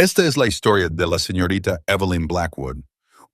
Esta es la historia de la señorita Evelyn Blackwood,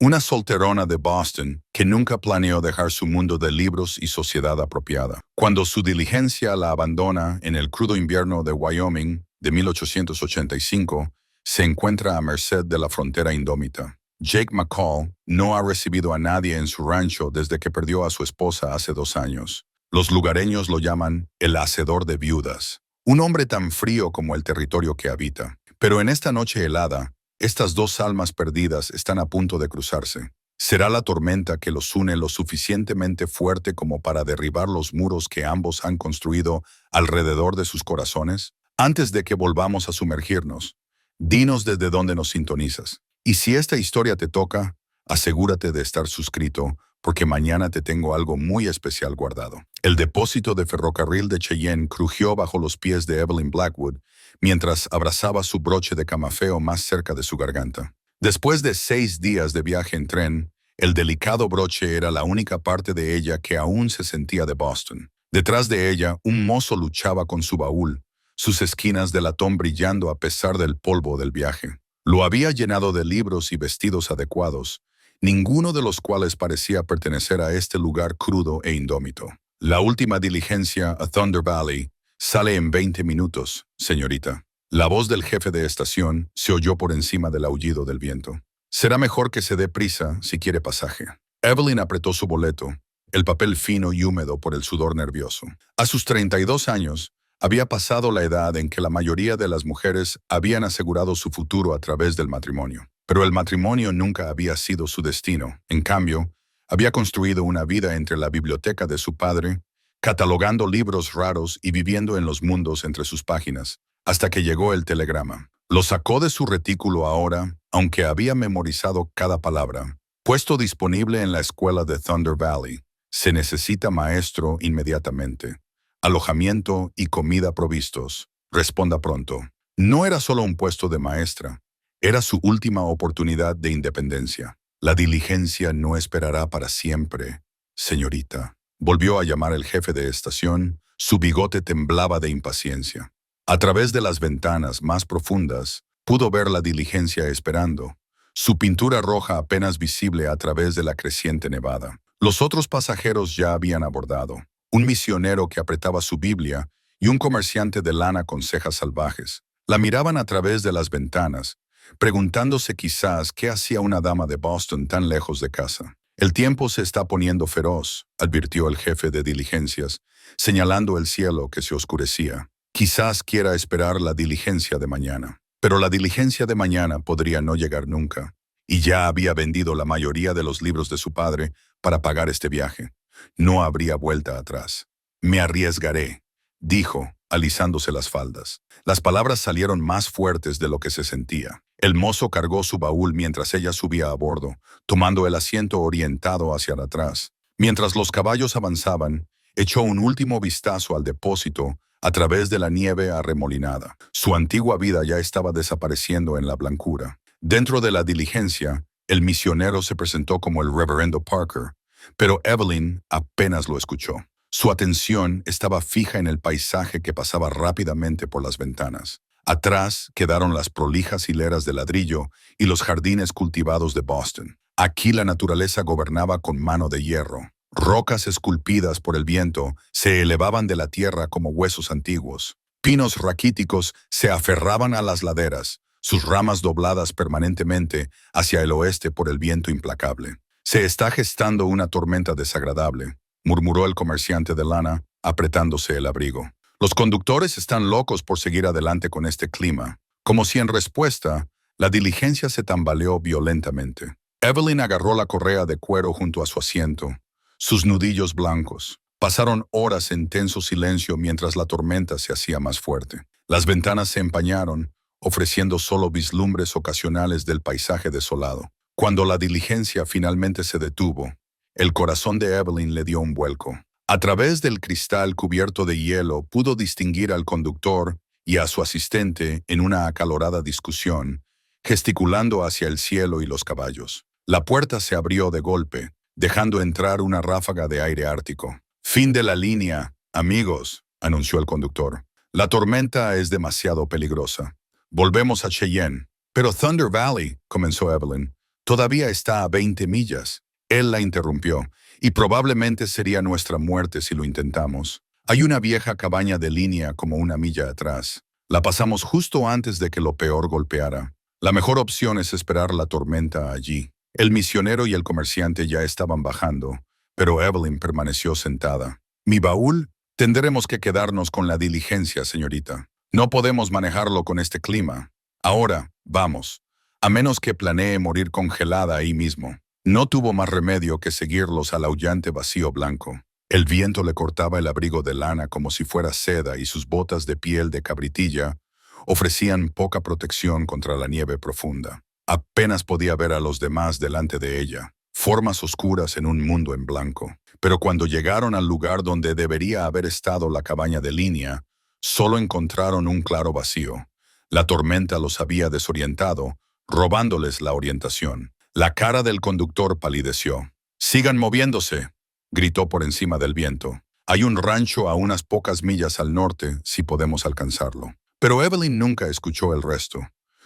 una solterona de Boston que nunca planeó dejar su mundo de libros y sociedad apropiada. Cuando su diligencia la abandona en el crudo invierno de Wyoming de 1885, se encuentra a merced de la frontera indómita. Jake McCall no ha recibido a nadie en su rancho desde que perdió a su esposa hace 2 años. Los lugareños lo llaman el hacedor de viudas, un hombre tan frío como el territorio que habita. Pero en esta noche helada, estas dos almas perdidas están a punto de cruzarse. ¿Será la tormenta que los une lo suficientemente fuerte como para derribar los muros que ambos han construido alrededor de sus corazones? Antes de que volvamos a sumergirnos, dinos desde dónde nos sintonizas. Y si esta historia te toca, asegúrate de estar suscrito, porque mañana te tengo algo muy especial guardado. El depósito de ferrocarril de Cheyenne crujió bajo los pies de Evelyn Blackwood mientras abrazaba su broche de camafeo más cerca de su garganta. Después de 6 días de viaje en tren, el delicado broche era la única parte de ella que aún se sentía de Boston. Detrás de ella, un mozo luchaba con su baúl, sus esquinas de latón brillando a pesar del polvo del viaje. Lo había llenado de libros y vestidos adecuados, ninguno de los cuales parecía pertenecer a este lugar crudo e indómito. La última diligencia a Thunder Valley sale en 20 minutos, señorita. La voz del jefe de estación se oyó por encima del aullido del viento. Será mejor que se dé prisa si quiere pasaje. Evelyn apretó su boleto, el papel fino y húmedo por el sudor nervioso. A sus 32 años, había pasado la edad en que la mayoría de las mujeres habían asegurado su futuro a través del matrimonio. Pero el matrimonio nunca había sido su destino. En cambio, había construido una vida entre la biblioteca de su padre, catalogando libros raros y viviendo en los mundos entre sus páginas, hasta que llegó el telegrama. Lo sacó de su retículo ahora, aunque había memorizado cada palabra. Puesto disponible en la escuela de Thunder Valley. Se necesita maestro inmediatamente. Alojamiento y comida provistos. Responda pronto. No era solo un puesto de maestra. Era su última oportunidad de independencia. La diligencia no esperará para siempre, señorita. Volvió a llamar el jefe de estación. Su bigote temblaba de impaciencia. A través de las ventanas más profundas, pudo ver la diligencia esperando, su pintura roja apenas visible a través de la creciente nevada. Los otros pasajeros ya habían abordado. Un misionero que apretaba su Biblia y un comerciante de lana con cejas salvajes. La miraban a través de las ventanas, preguntándose quizás qué hacía una dama de Boston tan lejos de casa. El tiempo se está poniendo feroz, advirtió el jefe de diligencias, señalando el cielo que se oscurecía. Quizás quiera esperar la diligencia de mañana. Pero la diligencia de mañana podría no llegar nunca, y ya había vendido la mayoría de los libros de su padre para pagar este viaje. No habría vuelta atrás. Me arriesgaré, dijo, alisándose las faldas. Las palabras salieron más fuertes de lo que se sentía. El mozo cargó su baúl mientras ella subía a bordo, tomando el asiento orientado hacia atrás. Mientras los caballos avanzaban, echó un último vistazo al depósito a través de la nieve arremolinada. Su antigua vida ya estaba desapareciendo en la blancura. Dentro de la diligencia, el misionero se presentó como el reverendo Parker, pero Evelyn apenas lo escuchó. Su atención estaba fija en el paisaje que pasaba rápidamente por las ventanas. Atrás quedaron las prolijas hileras de ladrillo y los jardines cultivados de Boston. Aquí la naturaleza gobernaba con mano de hierro. Rocas esculpidas por el viento se elevaban de la tierra como huesos antiguos. Pinos raquíticos se aferraban a las laderas, sus ramas dobladas permanentemente hacia el oeste por el viento implacable. Se está gestando una tormenta desagradable, murmuró el comerciante de lana, apretándose el abrigo. Los conductores están locos por seguir adelante con este clima. Como si en respuesta, la diligencia se tambaleó violentamente. Evelyn agarró la correa de cuero junto a su asiento, sus nudillos blancos. Pasaron horas en tenso silencio mientras la tormenta se hacía más fuerte. Las ventanas se empañaron, ofreciendo solo vislumbres ocasionales del paisaje desolado. Cuando la diligencia finalmente se detuvo, el corazón de Evelyn le dio un vuelco. A través del cristal cubierto de hielo pudo distinguir al conductor y a su asistente en una acalorada discusión, gesticulando hacia el cielo y los caballos. La puerta se abrió de golpe, dejando entrar una ráfaga de aire ártico. «Fin de la línea, amigos», anunció el conductor. «La tormenta es demasiado peligrosa. Volvemos a Cheyenne. Pero Thunder Valley, comenzó Evelyn, todavía está a 20 millas. Él la interrumpió, y probablemente sería nuestra muerte si lo intentamos. Hay una vieja cabaña de línea como una milla atrás. La pasamos justo antes de que lo peor golpeara. La mejor opción es esperar la tormenta allí. El misionero y el comerciante ya estaban bajando, pero Evelyn permaneció sentada. Mi baúl, tendremos que quedarnos con la diligencia, señorita. No podemos manejarlo con este clima. Ahora, vamos. A menos que planee morir congelada ahí mismo. No tuvo más remedio que seguirlos al aullante vacío blanco. El viento le cortaba el abrigo de lana como si fuera seda y sus botas de piel de cabritilla ofrecían poca protección contra la nieve profunda. Apenas podía ver a los demás delante de ella, formas oscuras en un mundo en blanco. Pero cuando llegaron al lugar donde debería haber estado la cabaña de línea, solo encontraron un claro vacío. La tormenta los había desorientado, robándoles la orientación. La cara del conductor palideció. «¡Sigan moviéndose!», gritó por encima del viento. «Hay un rancho a unas pocas millas al norte, si podemos alcanzarlo». Pero Evelyn nunca escuchó el resto.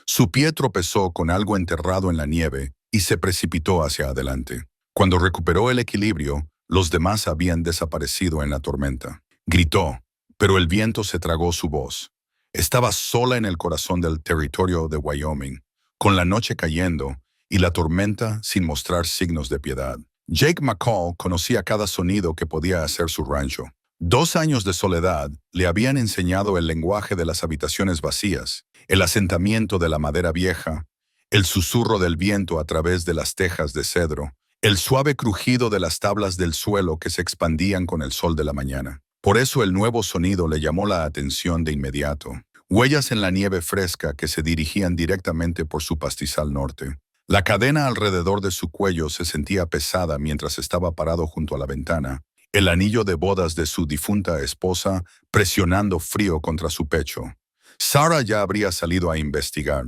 Su pie tropezó con algo enterrado en la nieve y se precipitó hacia adelante. Cuando recuperó el equilibrio, los demás habían desaparecido en la tormenta. Gritó, pero el viento se tragó su voz. Estaba sola en el corazón del territorio de Wyoming, con la noche cayendo y la tormenta sin mostrar signos de piedad. Jake McCall conocía cada sonido que podía hacer su rancho. 2 años de soledad le habían enseñado el lenguaje de las habitaciones vacías, el asentamiento de la madera vieja, el susurro del viento a través de las tejas de cedro, el suave crujido de las tablas del suelo que se expandían con el sol de la mañana. Por eso el nuevo sonido le llamó la atención de inmediato. Huellas en la nieve fresca que se dirigían directamente por su pastizal norte. La cadena alrededor de su cuello se sentía pesada mientras estaba parado junto a la ventana, el anillo de bodas de su difunta esposa presionando frío contra su pecho. Sarah ya habría salido a investigar.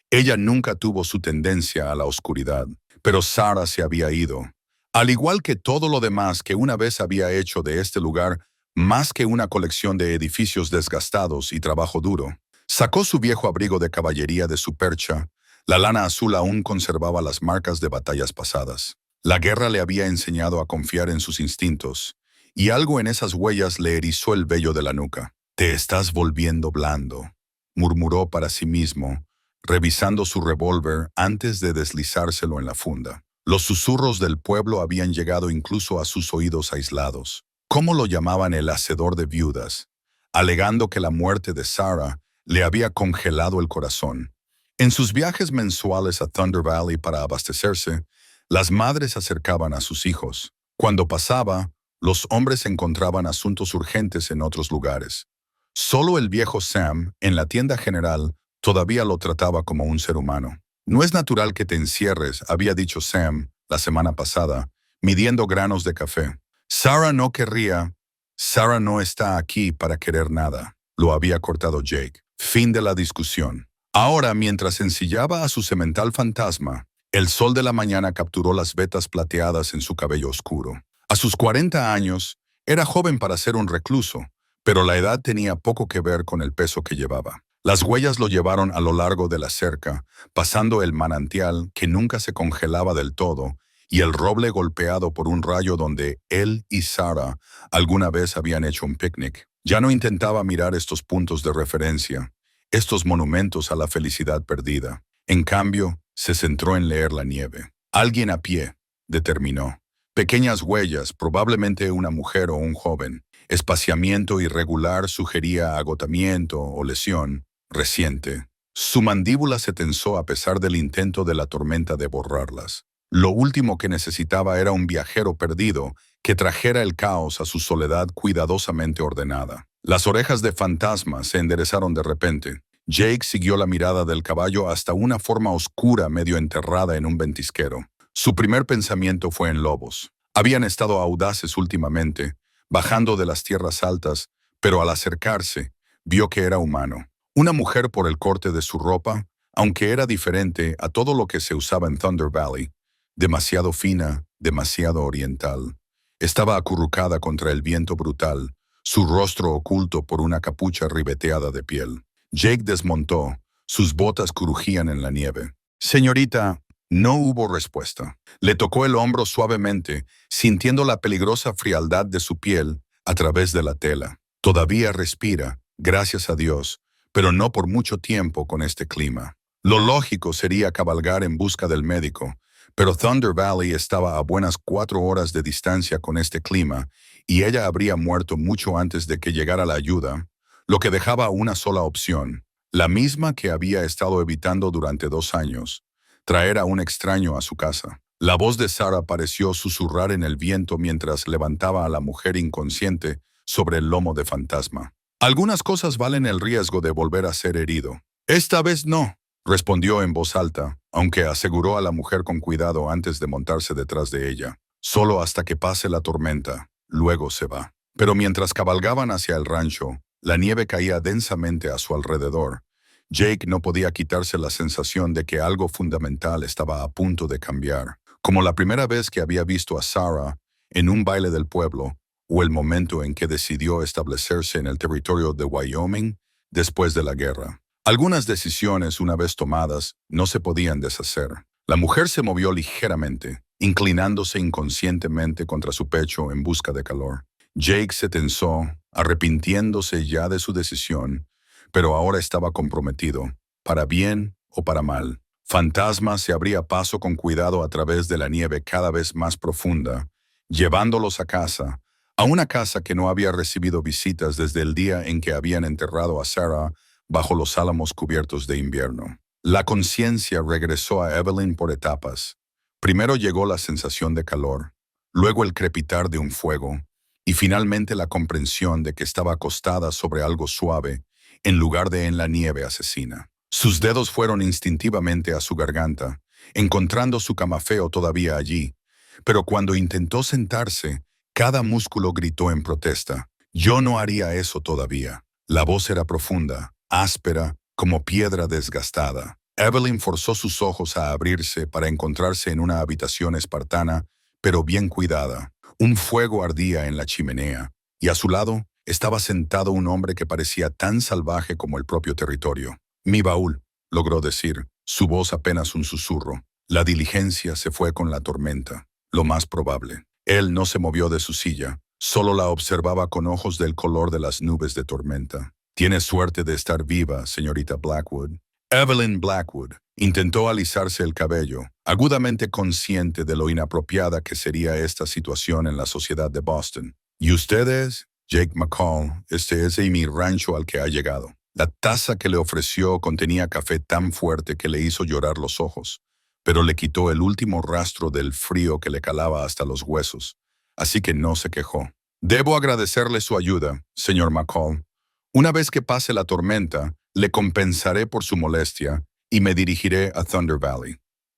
Ella nunca tuvo su tendencia a la oscuridad, pero Sarah se había ido. Al igual que todo lo demás que una vez había hecho de este lugar más que una colección de edificios desgastados y trabajo duro. Sacó su viejo abrigo de caballería de su percha. La lana azul aún conservaba las marcas de batallas pasadas. La guerra le había enseñado a confiar en sus instintos, y algo en esas huellas le erizó el vello de la nuca. «Te estás volviendo blando», murmuró para sí mismo, revisando su revólver antes de deslizárselo en la funda. Los susurros del pueblo habían llegado incluso a sus oídos aislados. ¿Cómo lo llamaban el hacedor de viudas? Alegando que la muerte de Sarah le había congelado el corazón. En sus viajes mensuales a Thunder Valley para abastecerse, las madres acercaban a sus hijos. Cuando pasaba, los hombres encontraban asuntos urgentes en otros lugares. Solo el viejo Sam, en la tienda general, todavía lo trataba como un ser humano. «No es natural que te encierres», había dicho Sam la semana pasada, midiendo granos de café. «Sarah no querría. Sarah no está aquí para querer nada», lo había cortado Jake. Fin de la discusión. Ahora, mientras ensillaba a su semental fantasma, el sol de la mañana capturó las vetas plateadas en su cabello oscuro. A sus 40 años, era joven para ser un recluso, pero la edad tenía poco que ver con el peso que llevaba. Las huellas lo llevaron a lo largo de la cerca, pasando el manantial que nunca se congelaba del todo, y el roble golpeado por un rayo donde él y Sarah alguna vez habían hecho un picnic. Ya no intentaba mirar estos puntos de referencia, estos monumentos a la felicidad perdida. En cambio, se centró en leer la nieve. Alguien a pie, determinó. Pequeñas huellas, probablemente una mujer o un joven. Espaciamiento irregular sugería agotamiento o lesión reciente. Su mandíbula se tensó a pesar del intento de la tormenta de borrarlas. Lo último que necesitaba era un viajero perdido que trajera el caos a su soledad cuidadosamente ordenada. Las orejas de fantasma se enderezaron de repente. Jake siguió la mirada del caballo hasta una forma oscura medio enterrada en un ventisquero. Su primer pensamiento fue en lobos. Habían estado audaces últimamente, bajando de las tierras altas, pero al acercarse, vio que era humano. Una mujer por el corte de su ropa, aunque era diferente a todo lo que se usaba en Thunder Valley, demasiado fina, demasiado oriental. Estaba acurrucada contra el viento brutal, su rostro oculto por una capucha ribeteada de piel. Jake desmontó, Sus botas crujían en la nieve. Señorita, no hubo respuesta. Le tocó el hombro suavemente, sintiendo la peligrosa frialdad de su piel a través de la tela. Todavía respira, gracias a Dios, pero no por mucho tiempo con este clima. Lo lógico sería cabalgar en busca del médico, pero Thunder Valley estaba a buenas 4 horas de distancia con este clima y ella habría muerto mucho antes de que llegara la ayuda, lo que dejaba una sola opción, la misma que había estado evitando durante 2 años, traer a un extraño a su casa. La voz de Sarah pareció susurrar en el viento mientras levantaba a la mujer inconsciente sobre el lomo de fantasma. Algunas cosas valen el riesgo de volver a ser herido. Esta vez no, respondió en voz alta, aunque aseguró a la mujer con cuidado antes de montarse detrás de ella. Solo hasta que pase la tormenta, luego se va. Pero mientras cabalgaban hacia el rancho, la nieve caía densamente a su alrededor. Jake no podía quitarse la sensación de que algo fundamental estaba a punto de cambiar, como la primera vez que había visto a Sarah en un baile del pueblo, o el momento en que decidió establecerse en el territorio de Wyoming después de la guerra. Algunas decisiones, una vez tomadas, no se podían deshacer. La mujer se movió ligeramente, inclinándose inconscientemente contra su pecho en busca de calor. Jake se tensó, arrepintiéndose ya de su decisión, pero ahora estaba comprometido, para bien o para mal. Fantasma se abría paso con cuidado a través de la nieve cada vez más profunda, llevándolos a una casa que no había recibido visitas desde el día en que habían enterrado a Sarah bajo los álamos cubiertos de invierno. La conciencia regresó a Evelyn por etapas. Primero llegó la sensación de calor, luego el crepitar de un fuego, y finalmente la comprensión de que estaba acostada sobre algo suave, en lugar de en la nieve asesina. Sus dedos fueron instintivamente a su garganta, encontrando su camafeo todavía allí, pero cuando intentó sentarse, cada músculo gritó en protesta. Yo no haría eso todavía. La voz era profunda, áspera, como piedra desgastada. Evelyn forzó sus ojos a abrirse para encontrarse en una habitación espartana, pero bien cuidada. Un fuego ardía en la chimenea, y a su lado estaba sentado un hombre que parecía tan salvaje como el propio territorio. Mi baúl, logró decir, su voz apenas un susurro. La diligencia se fue con la tormenta, lo más probable. Él no se movió de su silla, solo la observaba con ojos del color de las nubes de tormenta. Tiene suerte de estar viva, señorita Blackwood. Evelyn Blackwood intentó alisarse el cabello, agudamente consciente de lo inapropiada que sería esta situación en la sociedad de Boston. ¿Y ustedes? Jake McCall, este es mi rancho al que ha llegado. La taza que le ofreció contenía café tan fuerte que le hizo llorar los ojos, pero le quitó el último rastro del frío que le calaba hasta los huesos, así que no se quejó. Debo agradecerle su ayuda, señor McCall. Una vez que pase la tormenta, le compensaré por su molestia y me dirigiré a Thunder Valley.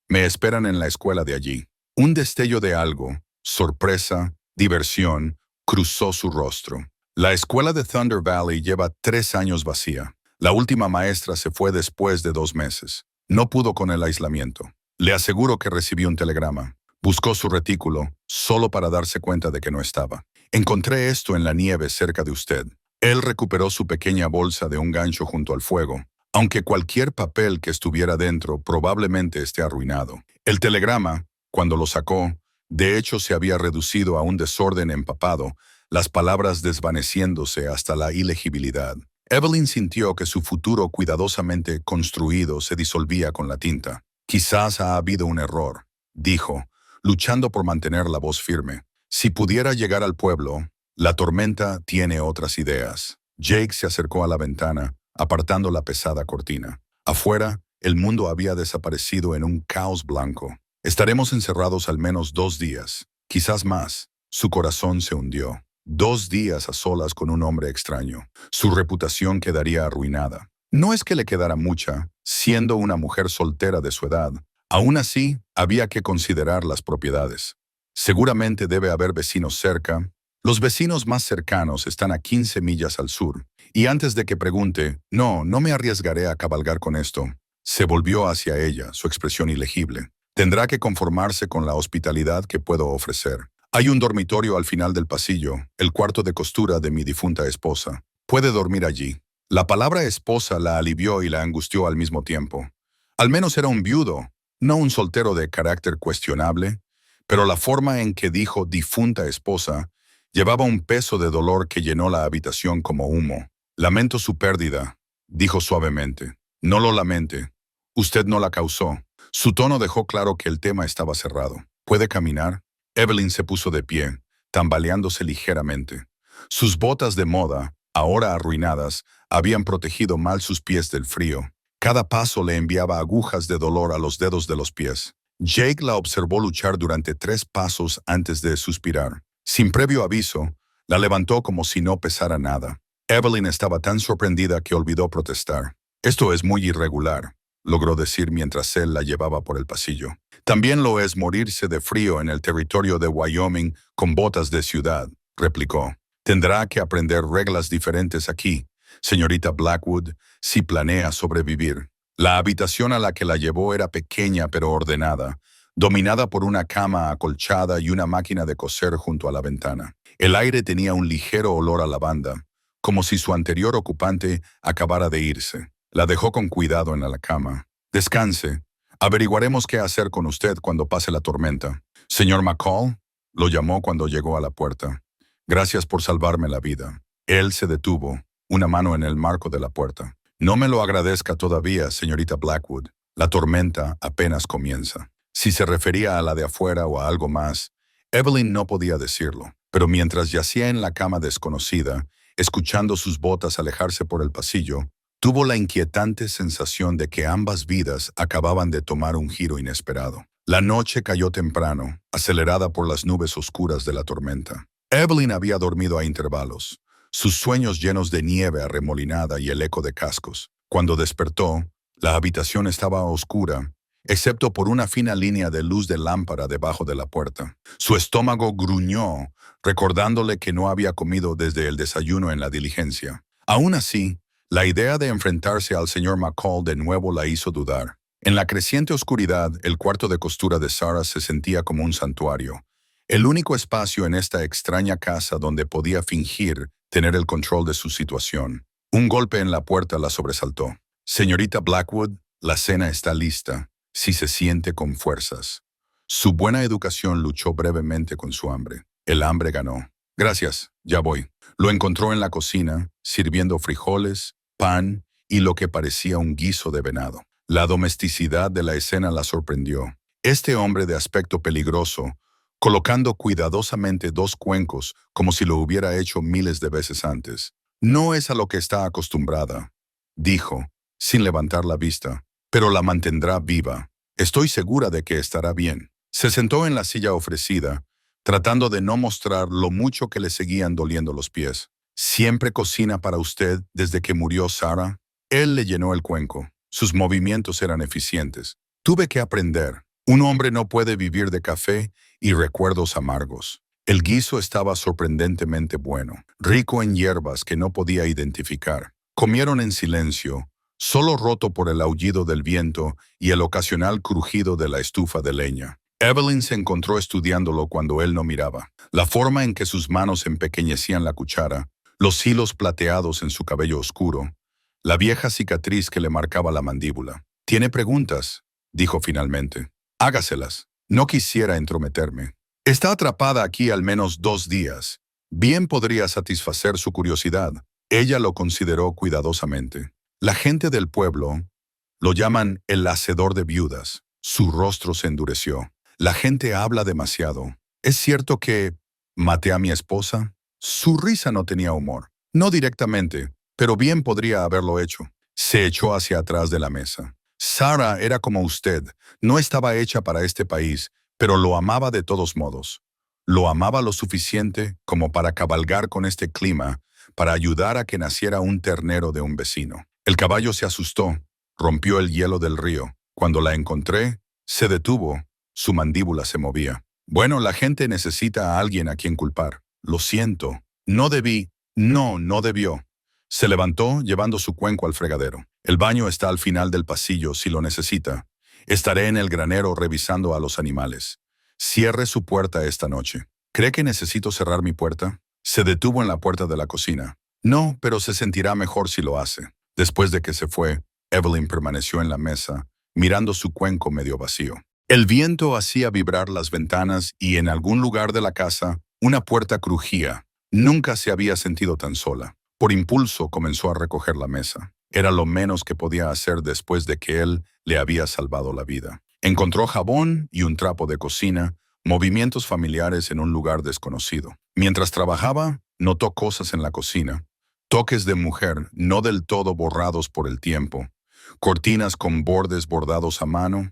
Me esperan en la escuela de allí. Un destello de algo, sorpresa, diversión, cruzó su rostro. La escuela de Thunder Valley lleva 3 años vacía. La última maestra se fue después de 2 meses. No pudo con el aislamiento. Le aseguro que recibió un telegrama. Buscó su retículo, solo para darse cuenta de que no estaba. Encontré esto en la nieve cerca de usted. Él recuperó su pequeña bolsa de un gancho junto al fuego, aunque cualquier papel que estuviera dentro probablemente esté arruinado. El telegrama, cuando lo sacó, de hecho se había reducido a un desorden empapado, las palabras desvaneciéndose hasta la ilegibilidad. Evelyn sintió que su futuro cuidadosamente construido se disolvía con la tinta. Quizás ha habido un error, dijo, luchando por mantener la voz firme. Si pudiera llegar al pueblo, la tormenta tiene otras ideas. Jake se acercó a la ventana, apartando la pesada cortina. Afuera, el mundo había desaparecido en un caos blanco. Estaremos encerrados al menos 2 días, quizás más. Su corazón se hundió. 2 días a solas con un hombre extraño. Su reputación quedaría arruinada. No es que le quedara mucha, siendo una mujer soltera de su edad. Aún así, había que considerar las propiedades. Seguramente debe haber vecinos cerca. Los vecinos más cercanos están a 15 millas al sur. Y antes de que pregunte, no me arriesgaré a cabalgar con esto. Se volvió hacia ella, su expresión ilegible. Tendrá que conformarse con la hospitalidad que puedo ofrecer. Hay un dormitorio al final del pasillo, el cuarto de costura de mi difunta esposa. Puede dormir allí. La palabra esposa la alivió y la angustió al mismo tiempo. Al menos era un viudo, no un soltero de carácter cuestionable, pero la forma en que dijo difunta esposa llevaba un peso de dolor que llenó la habitación como humo. Lamento su pérdida, dijo suavemente. No lo lamente. Usted no la causó. Su tono dejó claro que el tema estaba cerrado. ¿Puede caminar? Evelyn se puso de pie, tambaleándose ligeramente. Sus botas de moda, ahora arruinadas, habían protegido mal sus pies del frío. Cada paso le enviaba agujas de dolor a los dedos de los pies. Jake la observó luchar durante 3 pasos antes de suspirar. Sin previo aviso, la levantó como si no pesara nada. Evelyn estaba tan sorprendida que olvidó protestar. Esto es muy irregular, logró decir mientras él la llevaba por el pasillo. También lo es morirse de frío en el territorio de Wyoming con botas de ciudad, replicó. Tendrá que aprender reglas diferentes aquí, señorita Blackwood, si planea sobrevivir. La habitación a la que la llevó era pequeña pero ordenada, dominada por una cama acolchada y una máquina de coser junto a la ventana. El aire tenía un ligero olor a lavanda, como si su anterior ocupante acabara de irse. La dejó con cuidado en la cama. Descanse. Averiguaremos qué hacer con usted cuando pase la tormenta. Señor McCall, lo llamó cuando llegó a la puerta. Gracias por salvarme la vida. Él se detuvo, una mano en el marco de la puerta. No me lo agradezca todavía, señorita Blackwood. La tormenta apenas comienza. Si se refería a la de afuera o a algo más, Evelyn no podía decirlo. Pero mientras yacía en la cama desconocida, escuchando sus botas alejarse por el pasillo, tuvo la inquietante sensación de que ambas vidas acababan de tomar un giro inesperado. La noche cayó temprano, acelerada por las nubes oscuras de la tormenta. Evelyn había dormido a intervalos, sus sueños llenos de nieve arremolinada y el eco de cascos. Cuando despertó, la habitación estaba oscura, excepto por una fina línea de luz de lámpara debajo de la puerta. Su estómago gruñó, recordándole que no había comido desde el desayuno en la diligencia. Aún así, la idea de enfrentarse al señor McCall de nuevo la hizo dudar. En la creciente oscuridad, el cuarto de costura de Sarah se sentía como un santuario, el único espacio en esta extraña casa donde podía fingir tener el control de su situación. Un golpe en la puerta la sobresaltó. Señorita Blackwood, la cena está lista, si se siente con fuerzas. Su buena educación luchó brevemente con su hambre. El hambre ganó. Gracias, ya voy. Lo encontró en la cocina, sirviendo frijoles, pan y lo que parecía un guiso de venado. La domesticidad de la escena la sorprendió. Este hombre de aspecto peligroso, colocando cuidadosamente 2 cuencos como si lo hubiera hecho miles de veces antes. No es a lo que está acostumbrada, dijo, sin levantar la vista, pero la mantendrá viva. Estoy segura de que estará bien. Se sentó en la silla ofrecida, tratando de no mostrar lo mucho que le seguían doliendo los pies. ¿Siempre cocina para usted desde que murió Sarah? Él le llenó el cuenco. Sus movimientos eran eficientes. Tuve que aprender. Un hombre no puede vivir de café y recuerdos amargos. El guiso estaba sorprendentemente bueno, rico en hierbas que no podía identificar. Comieron en silencio, solo roto por el aullido del viento y el ocasional crujido de la estufa de leña. Evelyn se encontró estudiándolo cuando él no miraba. La forma en que sus manos empequeñecían la cuchara, los hilos plateados en su cabello oscuro, la vieja cicatriz que le marcaba la mandíbula. «¿Tiene preguntas?», dijo finalmente. «Hágaselas. No quisiera entrometerme. Está atrapada aquí al menos 2 días. Bien podría satisfacer su curiosidad». Ella lo consideró cuidadosamente. La gente del pueblo lo llaman el hacedor de viudas. Su rostro se endureció. La gente habla demasiado. ¿Es cierto que maté a mi esposa? Su risa no tenía humor. No directamente, pero bien podría haberlo hecho. Se echó hacia atrás de la mesa. Sarah era como usted. No estaba hecha para este país, pero lo amaba de todos modos. Lo amaba lo suficiente como para cabalgar con este clima, para ayudar a que naciera un ternero de un vecino. El caballo se asustó, rompió el hielo del río. Cuando la encontré, se detuvo. Su mandíbula se movía. Bueno, la gente necesita a alguien a quien culpar. Lo siento. No debí. No debió. Se levantó llevando su cuenco al fregadero. El baño está al final del pasillo si lo necesita. Estaré en el granero revisando a los animales. Cierre su puerta esta noche. ¿Cree que necesito cerrar mi puerta? Se detuvo en la puerta de la cocina. No, pero se sentirá mejor si lo hace. Después de que se fue, Evelyn permaneció en la mesa, mirando su cuenco medio vacío. El viento hacía vibrar las ventanas y en algún lugar de la casa, una puerta crujía. Nunca se había sentido tan sola. Por impulso comenzó a recoger la mesa. Era lo menos que podía hacer después de que él le había salvado la vida. Encontró jabón y un trapo de cocina, movimientos familiares en un lugar desconocido. Mientras trabajaba, notó cosas en la cocina. Toques de mujer no del todo borrados por el tiempo. Cortinas con bordes bordados a mano.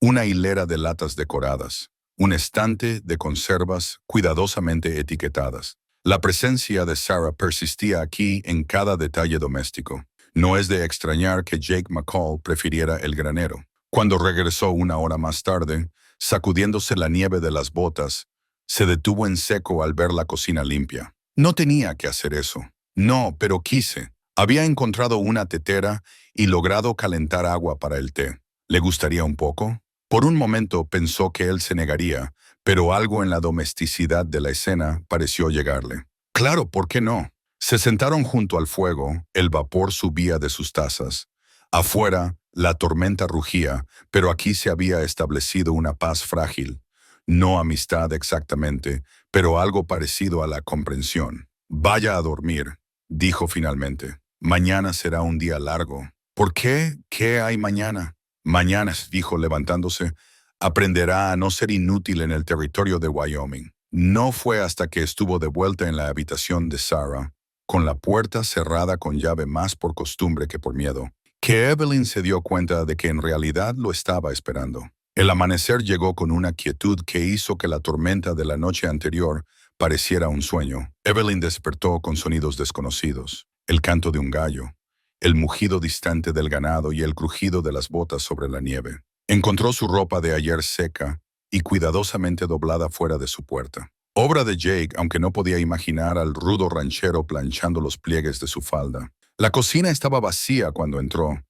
Una hilera de latas decoradas. Un estante de conservas cuidadosamente etiquetadas. La presencia de Sarah persistía aquí en cada detalle doméstico. No es de extrañar que Jake McCall prefiriera el granero. Cuando regresó una hora más tarde, sacudiéndose la nieve de las botas, se detuvo en seco al ver la cocina limpia. No tenía que hacer eso. No, pero quise. Había encontrado una tetera y logrado calentar agua para el té. ¿Le gustaría un poco? Por un momento pensó que él se negaría, pero algo en la domesticidad de la escena pareció llegarle. Claro, ¿por qué no? Se sentaron junto al fuego, el vapor subía de sus tazas. Afuera, la tormenta rugía, pero aquí se había establecido una paz frágil. No amistad exactamente, pero algo parecido a la comprensión. Vaya a dormir, dijo finalmente. Mañana será un día largo. ¿Por qué? ¿Qué hay mañana? Mañana, dijo levantándose, aprenderá a no ser inútil en el territorio de Wyoming. No fue hasta que estuvo de vuelta en la habitación de Sarah, con la puerta cerrada con llave más por costumbre que por miedo, que Evelyn se dio cuenta de que en realidad lo estaba esperando. El amanecer llegó con una quietud que hizo que la tormenta de la noche anterior pareciera un sueño. Evelyn despertó con sonidos desconocidos, el canto de un gallo, el mugido distante del ganado y el crujido de las botas sobre la nieve. Encontró su ropa de ayer seca y cuidadosamente doblada fuera de su puerta. Obra de Jake, aunque no podía imaginar al rudo ranchero planchando los pliegues de su falda. La cocina estaba vacía cuando entró,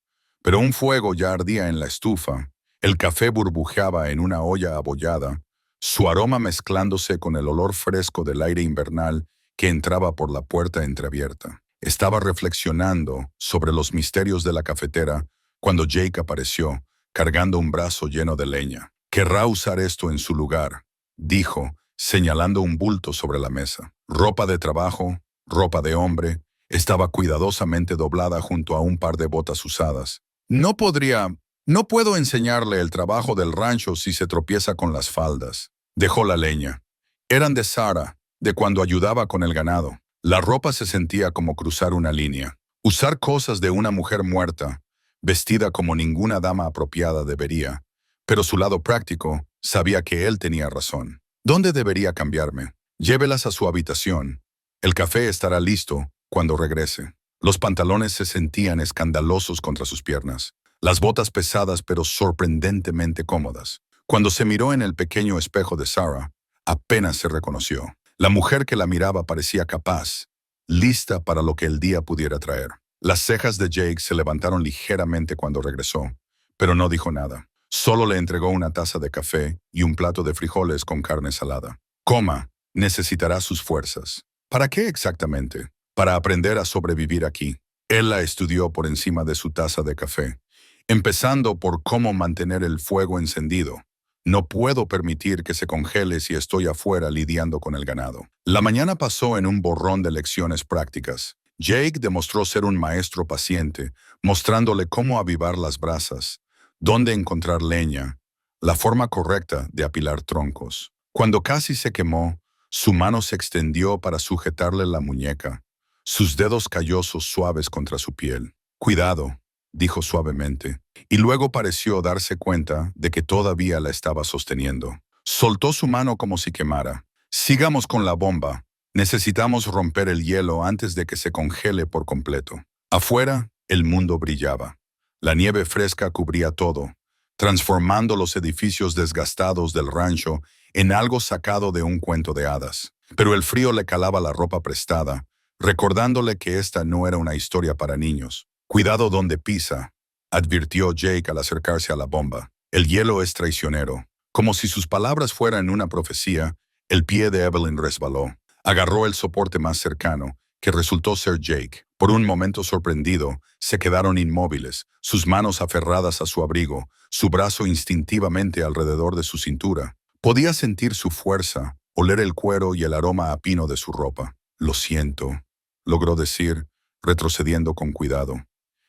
pero un fuego ya ardía en la estufa. El café burbujeaba en una olla abollada, su aroma mezclándose con el olor fresco del aire invernal que entraba por la puerta entreabierta. Estaba reflexionando sobre los misterios de la cafetera cuando Jake apareció, cargando un brazo lleno de leña. «Querrá usar esto en su lugar», dijo, señalando un bulto sobre la mesa. Ropa de trabajo, ropa de hombre, estaba cuidadosamente doblada junto a un par de botas usadas. No puedo enseñarle el trabajo del rancho si se tropieza con las faldas. Dejó la leña. Eran de Sarah, de cuando ayudaba con el ganado. La ropa se sentía como cruzar una línea. Usar cosas de una mujer muerta, vestida como ninguna dama apropiada debería. Pero su lado práctico sabía que él tenía razón. ¿Dónde debería cambiarme? Llévelas a su habitación. El café estará listo cuando regrese. Los pantalones se sentían escandalosos contra sus piernas. Las botas pesadas pero sorprendentemente cómodas. Cuando se miró en el pequeño espejo de Sarah, apenas se reconoció. La mujer que la miraba parecía capaz, lista para lo que el día pudiera traer. Las cejas de Jake se levantaron ligeramente cuando regresó, pero no dijo nada. Solo le entregó una taza de café y un plato de frijoles con carne salada. Coma, necesitará sus fuerzas. ¿Para qué exactamente? Para aprender a sobrevivir aquí. Él la estudió por encima de su taza de café, empezando por cómo mantener el fuego encendido. No puedo permitir que se congele si estoy afuera lidiando con el ganado. La mañana pasó en un borrón de lecciones prácticas. Jake demostró ser un maestro paciente, mostrándole cómo avivar las brasas, dónde encontrar leña, la forma correcta de apilar troncos. Cuando casi se quemó, su mano se extendió para sujetarle la muñeca, sus dedos callosos suaves contra su piel. «Cuidado», dijo suavemente, y luego pareció darse cuenta de que todavía la estaba sosteniendo. Soltó su mano como si quemara. «Sigamos con la bomba. Necesitamos romper el hielo antes de que se congele por completo». Afuera, el mundo brillaba. La nieve fresca cubría todo, transformando los edificios desgastados del rancho en algo sacado de un cuento de hadas. Pero el frío le calaba la ropa prestada, recordándole que esta no era una historia para niños. «Cuidado donde pisa», advirtió Jake al acercarse a la bomba. «El hielo es traicionero». Como si sus palabras fueran una profecía, el pie de Evelyn resbaló. Agarró el soporte más cercano, que resultó ser Jake. Por un momento sorprendido, se quedaron inmóviles, sus manos aferradas a su abrigo, su brazo instintivamente alrededor de su cintura. Podía sentir su fuerza, oler el cuero y el aroma a pino de su ropa. «Lo siento», logró decir, retrocediendo con cuidado.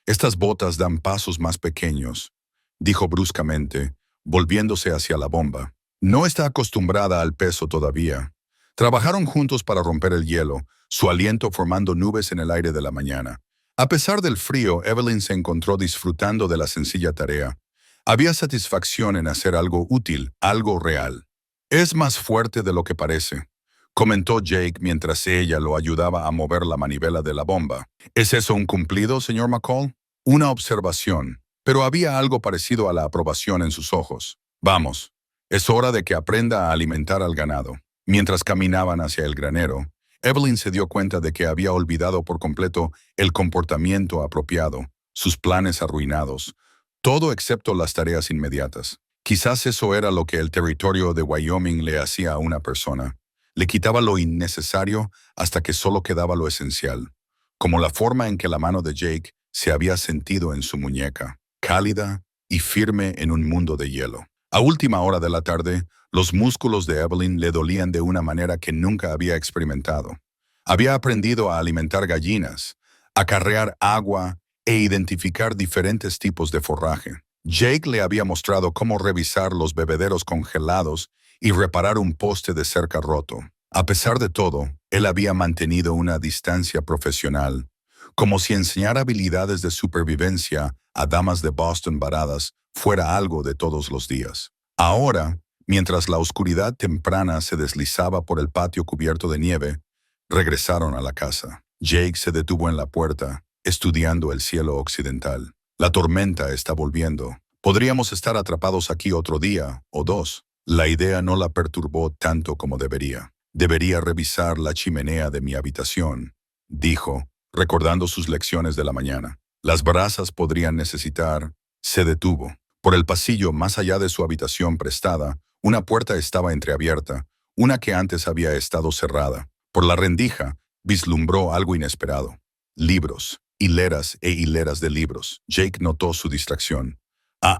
«Estas botas dan pasos más pequeños», dijo bruscamente, volviéndose hacia la bomba. No está acostumbrada al peso todavía. Trabajaron juntos para romper el hielo, su aliento formando nubes en el aire de la mañana. A pesar del frío, Evelyn se encontró disfrutando de la sencilla tarea. Había satisfacción en hacer algo útil, algo real. «Es más fuerte de lo que parece», comentó Jake mientras ella lo ayudaba a mover la manivela de la bomba. «¿Es eso un cumplido, señor McCall?» Una observación, pero había algo parecido a la aprobación en sus ojos. «Vamos, es hora de que aprenda a alimentar al ganado». Mientras caminaban hacia el granero, Evelyn se dio cuenta de que había olvidado por completo el comportamiento apropiado, sus planes arruinados, todo excepto las tareas inmediatas. Quizás eso era lo que el territorio de Wyoming le hacía a una persona. Le quitaba lo innecesario hasta que solo quedaba lo esencial, como la forma en que la mano de Jake se había sentido en su muñeca, cálida y firme en un mundo de hielo. A última hora de la tarde, los músculos de Evelyn le dolían de una manera que nunca había experimentado. Había aprendido a alimentar gallinas, a carrear agua e identificar diferentes tipos de forraje. Jake le había mostrado cómo revisar los bebederos congelados y reparar un poste de cerca roto. A pesar de todo, él había mantenido una distancia profesional, como si enseñar habilidades de supervivencia a damas de Boston varadas fuera algo de todos los días. Ahora, mientras la oscuridad temprana se deslizaba por el patio cubierto de nieve, regresaron a la casa. Jake se detuvo en la puerta, estudiando el cielo occidental. «La tormenta está volviendo. Podríamos estar atrapados aquí otro día o dos». La idea no la perturbó tanto como debería. «Debería revisar la chimenea de mi habitación», dijo, recordando sus lecciones de la mañana. «Las brasas podrían necesitar...» Se detuvo. Por el pasillo más allá de su habitación prestada, una puerta estaba entreabierta, una que antes había estado cerrada. Por la rendija, vislumbró algo inesperado. Libros, hileras e hileras de libros. Jake notó su distracción.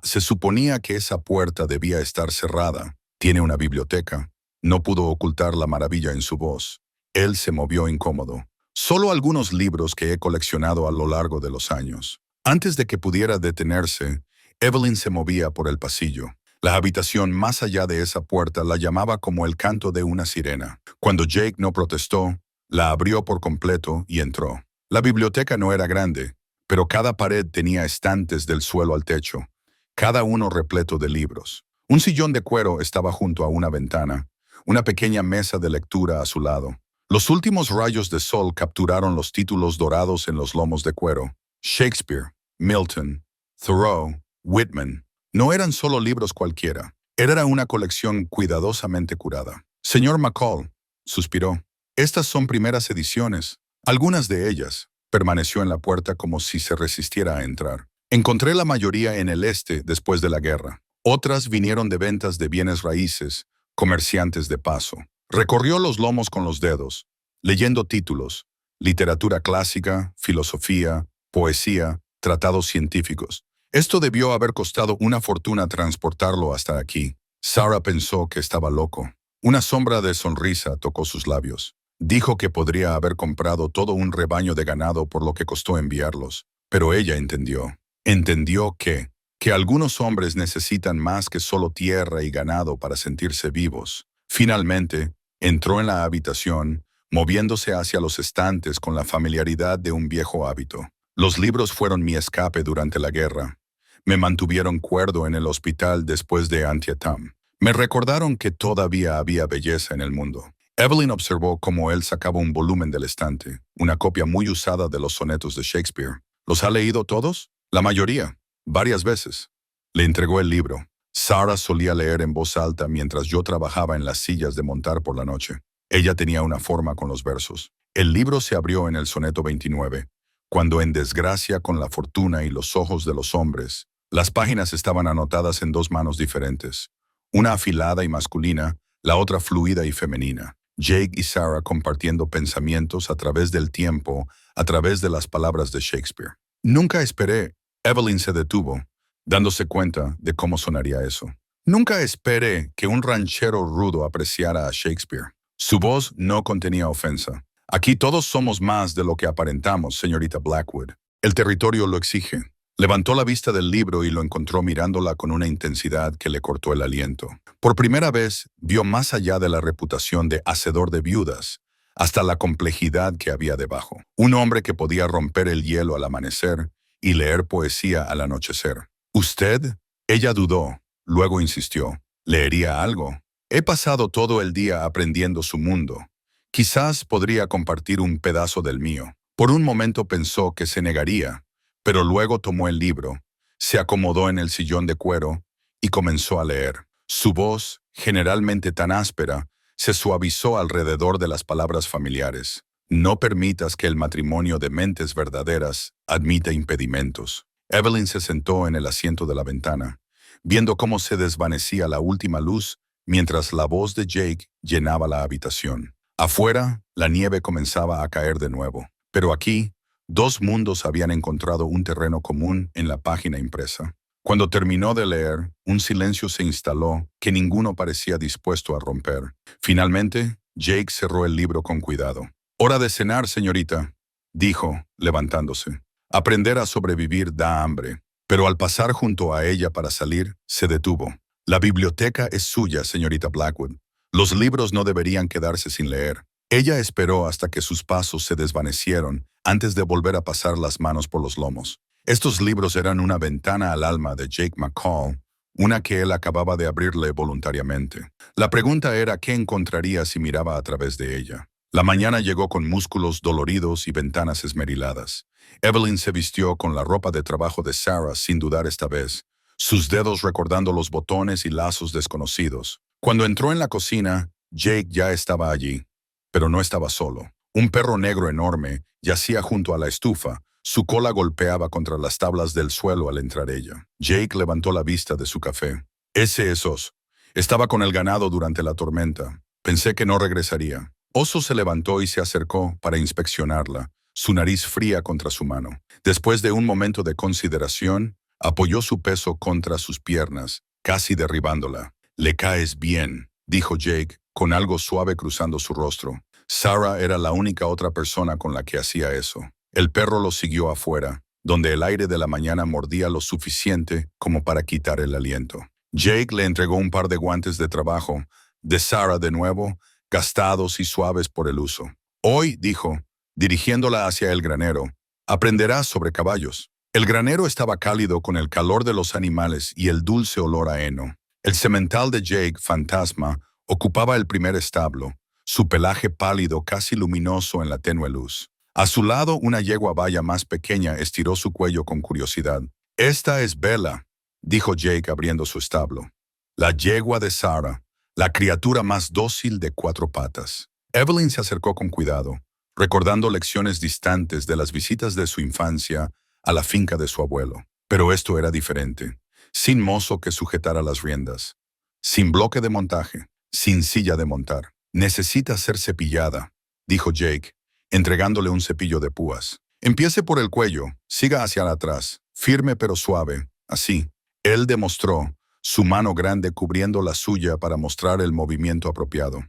Se suponía que esa puerta debía estar cerrada. «Tiene una biblioteca». No pudo ocultar la maravilla en su voz. Él se movió incómodo. «Solo algunos libros que he coleccionado a lo largo de los años». Antes de que pudiera detenerse, Evelyn se movía por el pasillo. La habitación más allá de esa puerta la llamaba como el canto de una sirena. Cuando Jake no protestó, la abrió por completo y entró. La biblioteca no era grande, pero cada pared tenía estantes del suelo al techo, cada uno repleto de libros. Un sillón de cuero estaba junto a una ventana, una pequeña mesa de lectura a su lado. Los últimos rayos de sol capturaron los títulos dorados en los lomos de cuero. Shakespeare, Milton, Thoreau, Whitman. No eran solo libros cualquiera. Era una colección cuidadosamente curada. «Señor McCall», suspiró, «estas son primeras ediciones. Algunas de ellas». Permaneció en la puerta como si se resistiera a entrar. «Encontré la mayoría en el este después de la guerra. Otras vinieron de ventas de bienes raíces, comerciantes de paso». Recorrió los lomos con los dedos, leyendo títulos, literatura clásica, filosofía, poesía, tratados científicos. Esto debió haber costado una fortuna transportarlo hasta aquí. Sarah pensó que estaba loco. Una sombra de sonrisa tocó sus labios. Dijo que podría haber comprado todo un rebaño de ganado por lo que costó enviarlos. Pero ella entendió. Entendió que algunos hombres necesitan más que solo tierra y ganado para sentirse vivos. Finalmente, entró en la habitación, moviéndose hacia los estantes con la familiaridad de un viejo hábito. «Los libros fueron mi escape durante la guerra. Me mantuvieron cuerdo en el hospital después de Antietam. Me recordaron que todavía había belleza en el mundo». Evelyn observó cómo él sacaba un volumen del estante, una copia muy usada de los sonetos de Shakespeare. «¿Los ha leído todos?» «La mayoría. Varias veces». Le entregó el libro. «Sarah solía leer en voz alta mientras yo trabajaba en las sillas de montar por la noche. Ella tenía una forma con los versos». El libro se abrió en el soneto 29. Cuando en desgracia con la fortuna y los ojos de los hombres, las páginas estaban anotadas en dos manos diferentes, una afilada y masculina, la otra fluida y femenina. Jake y Sarah compartiendo pensamientos a través del tiempo, a través de las palabras de Shakespeare. Nunca esperé. Evelyn se detuvo, dándose cuenta de cómo sonaría eso. Nunca esperé que un ranchero rudo apreciara a Shakespeare. Su voz no contenía ofensa. Aquí todos somos más de lo que aparentamos, señorita Blackwood. El territorio lo exige. Levantó la vista del libro y lo encontró mirándola con una intensidad que le cortó el aliento. Por primera vez, vio más allá de la reputación de hacedor de viudas, hasta la complejidad que había debajo. Un hombre que podía romper el hielo al amanecer y leer poesía al anochecer. ¿Usted? Ella dudó, luego insistió. ¿Leería algo? He pasado todo el día aprendiendo su mundo. Quizás podría compartir un pedazo del mío. Por un momento pensó que se negaría, pero luego tomó el libro, se acomodó en el sillón de cuero y comenzó a leer. Su voz, generalmente tan áspera, se suavizó alrededor de las palabras familiares. No permitas que el matrimonio de mentes verdaderas admita impedimentos. Evelyn se sentó en el asiento de la ventana, viendo cómo se desvanecía la última luz mientras la voz de Jake llenaba la habitación. Afuera, la nieve comenzaba a caer de nuevo, pero aquí, dos mundos habían encontrado un terreno común en la página impresa. Cuando terminó de leer, un silencio se instaló que ninguno parecía dispuesto a romper. Finalmente, Jake cerró el libro con cuidado. «Hora de cenar, señorita», dijo, levantándose. «Aprender a sobrevivir da hambre». Pero al pasar junto a ella para salir, se detuvo. «La biblioteca es suya, señorita Blackwood. Los libros no deberían quedarse sin leer». Ella esperó hasta que sus pasos se desvanecieron antes de volver a pasar las manos por los lomos. Estos libros eran una ventana al alma de Jake McCall, una que él acababa de abrirle voluntariamente. La pregunta era qué encontraría si miraba a través de ella. La mañana llegó con músculos doloridos y ventanas esmeriladas. Evelyn se vistió con la ropa de trabajo de Sarah sin dudar esta vez, sus dedos recordando los botones y lazos desconocidos. Cuando entró en la cocina, Jake ya estaba allí. Pero no estaba solo. Un perro negro enorme yacía junto a la estufa. Su cola golpeaba contra las tablas del suelo al entrar ella. Jake levantó la vista de su café. «Ese es Oso. Estaba con el ganado durante la tormenta. Pensé que no regresaría». Oso se levantó y se acercó para inspeccionarla, su nariz fría contra su mano. Después de un momento de consideración, apoyó su peso contra sus piernas, casi derribándola. «Le caes bien», dijo Jake, con algo suave cruzando su rostro. Sarah era la única otra persona con la que hacía eso. El perro lo siguió afuera, donde el aire de la mañana mordía lo suficiente como para quitar el aliento. Jake le entregó un par de guantes de trabajo, de Sarah de nuevo, gastados y suaves por el uso. «Hoy», dijo, dirigiéndola hacia el granero, «aprenderás sobre caballos». El granero estaba cálido con el calor de los animales y el dulce olor a heno. El semental de Jake, fantasma, ocupaba el primer establo, su pelaje pálido casi luminoso en la tenue luz. A su lado, una yegua baya más pequeña estiró su cuello con curiosidad. «Esta es Bella», dijo Jake abriendo su establo. «La yegua de Sarah, la criatura más dócil de 4 patas». Evelyn se acercó con cuidado, recordando lecciones distantes de las visitas de su infancia a la finca de su abuelo. Pero esto era diferente. Sin mozo que sujetara las riendas, sin bloque de montaje, sin silla de montar. «Necesita ser cepillada», dijo Jake, entregándole un cepillo de púas. «Empiece por el cuello, siga hacia atrás, firme pero suave, así». Él demostró, su mano grande cubriendo la suya para mostrar el movimiento apropiado.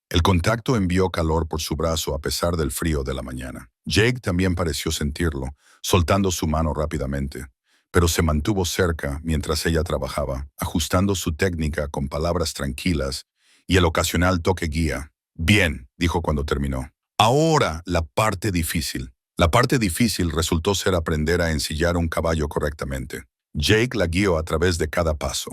El contacto envió calor por su brazo a pesar del frío de la mañana. Jake también pareció sentirlo, soltando su mano rápidamente, pero se mantuvo cerca mientras ella trabajaba, ajustando su técnica con palabras tranquilas y el ocasional toque guía. «Bien», dijo cuando terminó. «Ahora la parte difícil». La parte difícil resultó ser aprender a ensillar un caballo correctamente. Jake la guió a través de cada paso.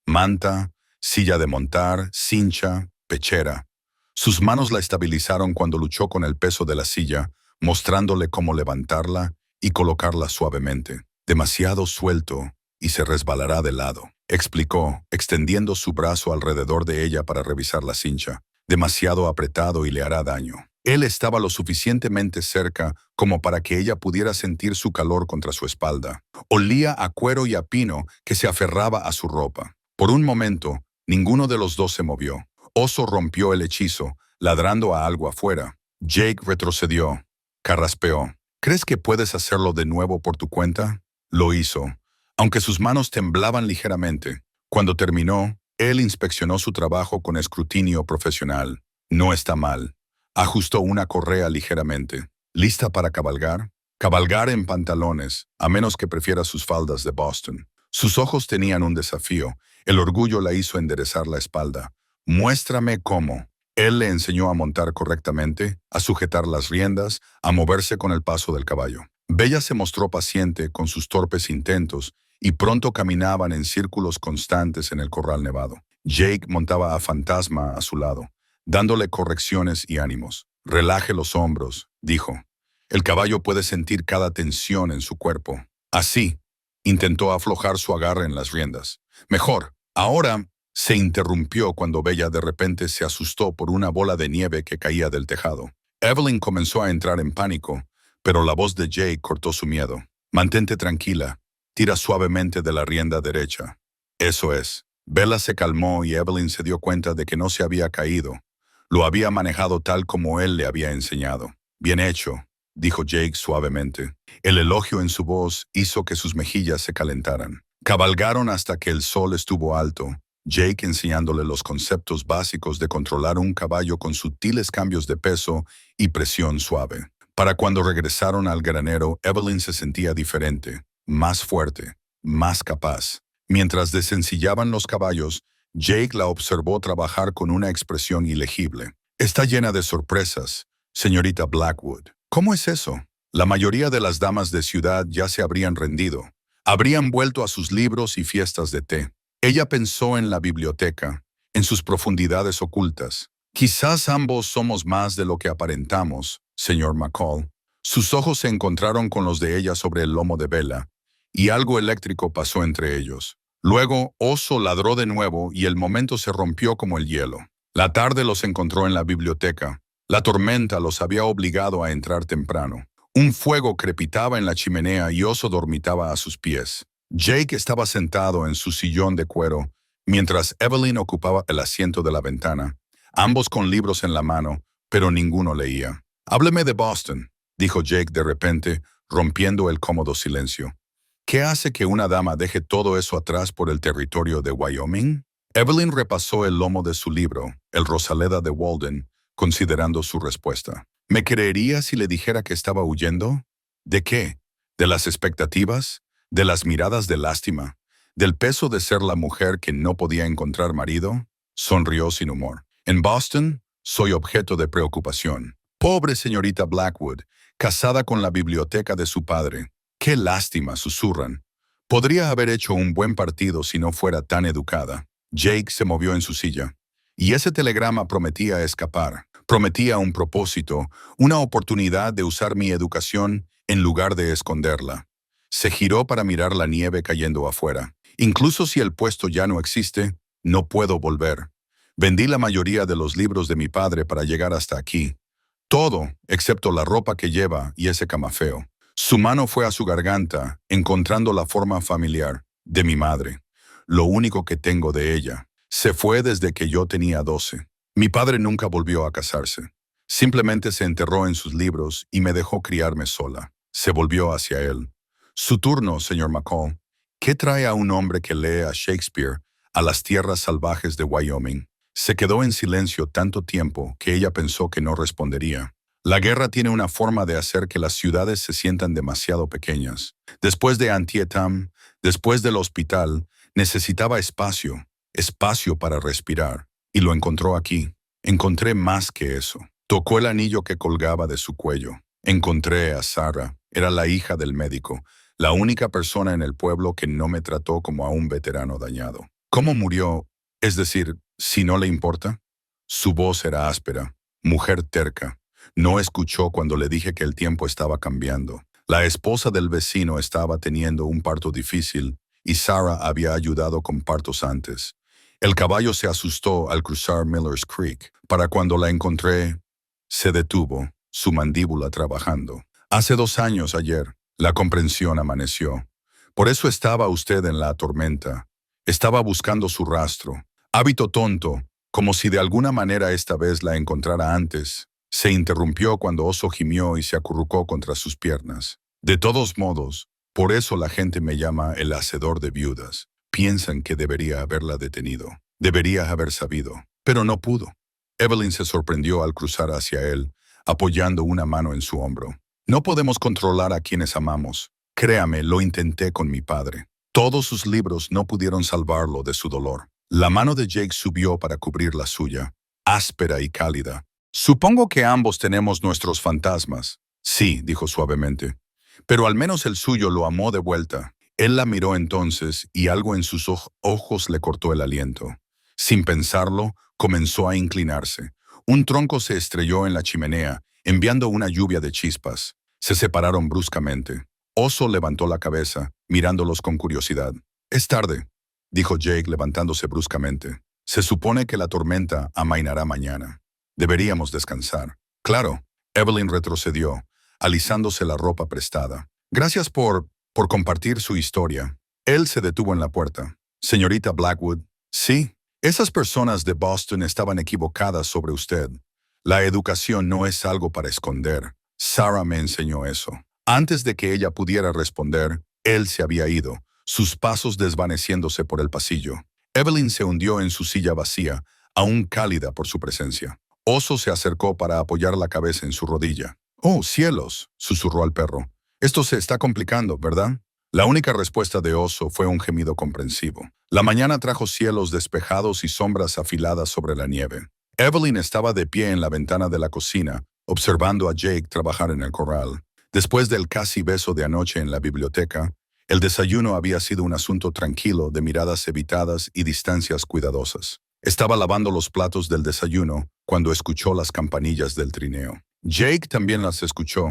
Manta, silla de montar, cincha, pechera. Sus manos la estabilizaron cuando luchó con el peso de la silla, mostrándole cómo levantarla y colocarla suavemente. «Demasiado suelto y se resbalará de lado», explicó, extendiendo su brazo alrededor de ella para revisar la cincha. «Demasiado apretado y le hará daño». Él estaba lo suficientemente cerca como para que ella pudiera sentir su calor contra su espalda. Olía a cuero y a pino que se aferraba a su ropa. Por un momento, ninguno de los dos se movió. Oso rompió el hechizo, ladrando a algo afuera. Jake retrocedió, carraspeó. ¿Crees que puedes hacerlo de nuevo por tu cuenta? Lo hizo, aunque sus manos temblaban ligeramente. Cuando terminó, él inspeccionó su trabajo con escrutinio profesional. No está mal. Ajustó una correa ligeramente. ¿Lista para cabalgar? Cabalgar en pantalones, a menos que prefiera sus faldas de Boston. Sus ojos tenían un desafío. El orgullo la hizo enderezar la espalda. Muéstrame cómo. Él le enseñó a montar correctamente, a sujetar las riendas, a moverse con el paso del caballo. Bella se mostró paciente con sus torpes intentos y pronto caminaban en círculos constantes en el corral nevado. Jake montaba a Fantasma a su lado, dándole correcciones y ánimos. «Relaje los hombros», dijo. «El caballo puede sentir cada tensión en su cuerpo». Así, intentó aflojar su agarre en las riendas. «Mejor». Ahora se interrumpió cuando Bella de repente se asustó por una bola de nieve que caía del tejado. Evelyn comenzó a entrar en pánico, pero la voz de Jake cortó su miedo. «Mantente tranquila. Tira suavemente de la rienda derecha». «Eso es». Bella se calmó y Evelyn se dio cuenta de que no se había caído. Lo había manejado tal como él le había enseñado. «Bien hecho», dijo Jake suavemente. El elogio en su voz hizo que sus mejillas se calentaran. Cabalgaron hasta que el sol estuvo alto, Jake enseñándole los conceptos básicos de controlar un caballo con sutiles cambios de peso y presión suave. Para cuando regresaron al granero, Evelyn se sentía diferente, más fuerte, más capaz. Mientras desencillaban los caballos, Jake la observó trabajar con una expresión ilegible. «Está llena de sorpresas, señorita Blackwood». «¿Cómo es eso?» La mayoría de las damas de ciudad ya se habrían rendido. Habrían vuelto a sus libros y fiestas de té. Ella pensó en la biblioteca, en sus profundidades ocultas. «Quizás ambos somos más de lo que aparentamos, señor McCall». Sus ojos se encontraron con los de ella sobre el lomo de Bella, y algo eléctrico pasó entre ellos. Luego, Oso ladró de nuevo y el momento se rompió como el hielo. La tarde los encontró en la biblioteca. La tormenta los había obligado a entrar temprano. Un fuego crepitaba en la chimenea y Oso dormitaba a sus pies. Jake estaba sentado en su sillón de cuero, mientras Evelyn ocupaba el asiento de la ventana, ambos con libros en la mano, pero ninguno leía. «Hábleme de Boston», dijo Jake de repente, rompiendo el cómodo silencio. «¿Qué hace que una dama deje todo eso atrás por el territorio de Wyoming?» Evelyn repasó el lomo de su libro, El Rosaleda de Walden, considerando su respuesta. «¿Me creería si le dijera que estaba huyendo? ¿De qué? ¿De las expectativas? ¿De las miradas de lástima? ¿Del peso de ser la mujer que no podía encontrar marido?» Sonrió sin humor. «En Boston, soy objeto de preocupación. Pobre señorita Blackwood, casada con la biblioteca de su padre. ¡Qué lástima!», susurran. «Podría haber hecho un buen partido si no fuera tan educada». Jake se movió en su silla. «Y ese telegrama prometía escapar. Prometía un propósito, una oportunidad de usar mi educación en lugar de esconderla». Se giró para mirar la nieve cayendo afuera. «Incluso si el puesto ya no existe, no puedo volver. Vendí la mayoría de los libros de mi padre para llegar hasta aquí. Todo, excepto la ropa que lleva y ese camafeo». Su mano fue a su garganta, encontrando la forma familiar de mi madre. «Lo único que tengo de ella. Se fue desde que yo tenía 12. Mi padre nunca volvió a casarse. Simplemente se enterró en sus libros y me dejó criarme sola». Se volvió hacia él. «Su turno, señor McCall. ¿Qué trae a un hombre que lee a Shakespeare a las tierras salvajes de Wyoming?» Se quedó en silencio tanto tiempo que ella pensó que no respondería. La guerra tiene una forma de hacer que las ciudades se sientan demasiado pequeñas. Después de Antietam, después del hospital, necesitaba espacio, espacio para respirar. Y lo encontró aquí. Encontré más que eso. Tocó el anillo que colgaba de su cuello. Encontré a Sarah. Era la hija del médico, la única persona en el pueblo que no me trató como a un veterano dañado. ¿Cómo murió? Es decir, si no le importa. Su voz era áspera, mujer terca. No escuchó cuando le dije que el tiempo estaba cambiando. La esposa del vecino estaba teniendo un parto difícil y Sarah había ayudado con partos antes. El caballo se asustó al cruzar Miller's Creek. Para cuando la encontré, se detuvo, su mandíbula trabajando. «Hace 2 años ayer, la comprensión amaneció. Por eso estaba usted en la tormenta. Estaba buscando su rastro. Hábito tonto, como si de alguna manera esta vez la encontrara antes. Se interrumpió cuando Oso gimió y se acurrucó contra sus piernas. De todos modos, por eso la gente me llama el hacedor de viudas. Piensan que debería haberla detenido. Debería haber sabido, pero no pudo. Evelyn se sorprendió al cruzar hacia él, apoyando una mano en su hombro. No podemos controlar a quienes amamos. Créame, lo intenté con mi padre. Todos sus libros no pudieron salvarlo de su dolor. La mano de Jake subió para cubrir la suya, áspera y cálida. Supongo que ambos tenemos nuestros fantasmas. Sí, dijo suavemente. Pero al menos el suyo lo amó de vuelta. Él la miró entonces y algo en sus ojos le cortó el aliento. Sin pensarlo, comenzó a inclinarse. Un tronco se estrelló en la chimenea, enviando una lluvia de chispas. Se separaron bruscamente. Oso levantó la cabeza, mirándolos con curiosidad. «Es tarde», dijo Jake levantándose bruscamente. «Se supone que la tormenta amainará mañana. Deberíamos descansar». «Claro». Evelyn retrocedió, alisándose la ropa prestada. «Gracias por compartir su historia». Él se detuvo en la puerta. «Señorita Blackwood». «Sí, esas personas de Boston estaban equivocadas sobre usted. La educación no es algo para esconder. Sarah me enseñó eso». Antes de que ella pudiera responder, él se había ido, sus pasos desvaneciéndose por el pasillo. Evelyn se hundió en su silla vacía, aún cálida por su presencia. Oso se acercó para apoyar la cabeza en su rodilla. «Oh, cielos», susurró al perro. «Esto se está complicando, ¿verdad?» La única respuesta de Oso fue un gemido comprensivo. La mañana trajo cielos despejados y sombras afiladas sobre la nieve. Evelyn estaba de pie en la ventana de la cocina, observando a Jake trabajar en el corral. Después del casi beso de anoche en la biblioteca, el desayuno había sido un asunto tranquilo de miradas evitadas y distancias cuidadosas. Estaba lavando los platos del desayuno cuando escuchó las campanillas del trineo. Jake también las escuchó.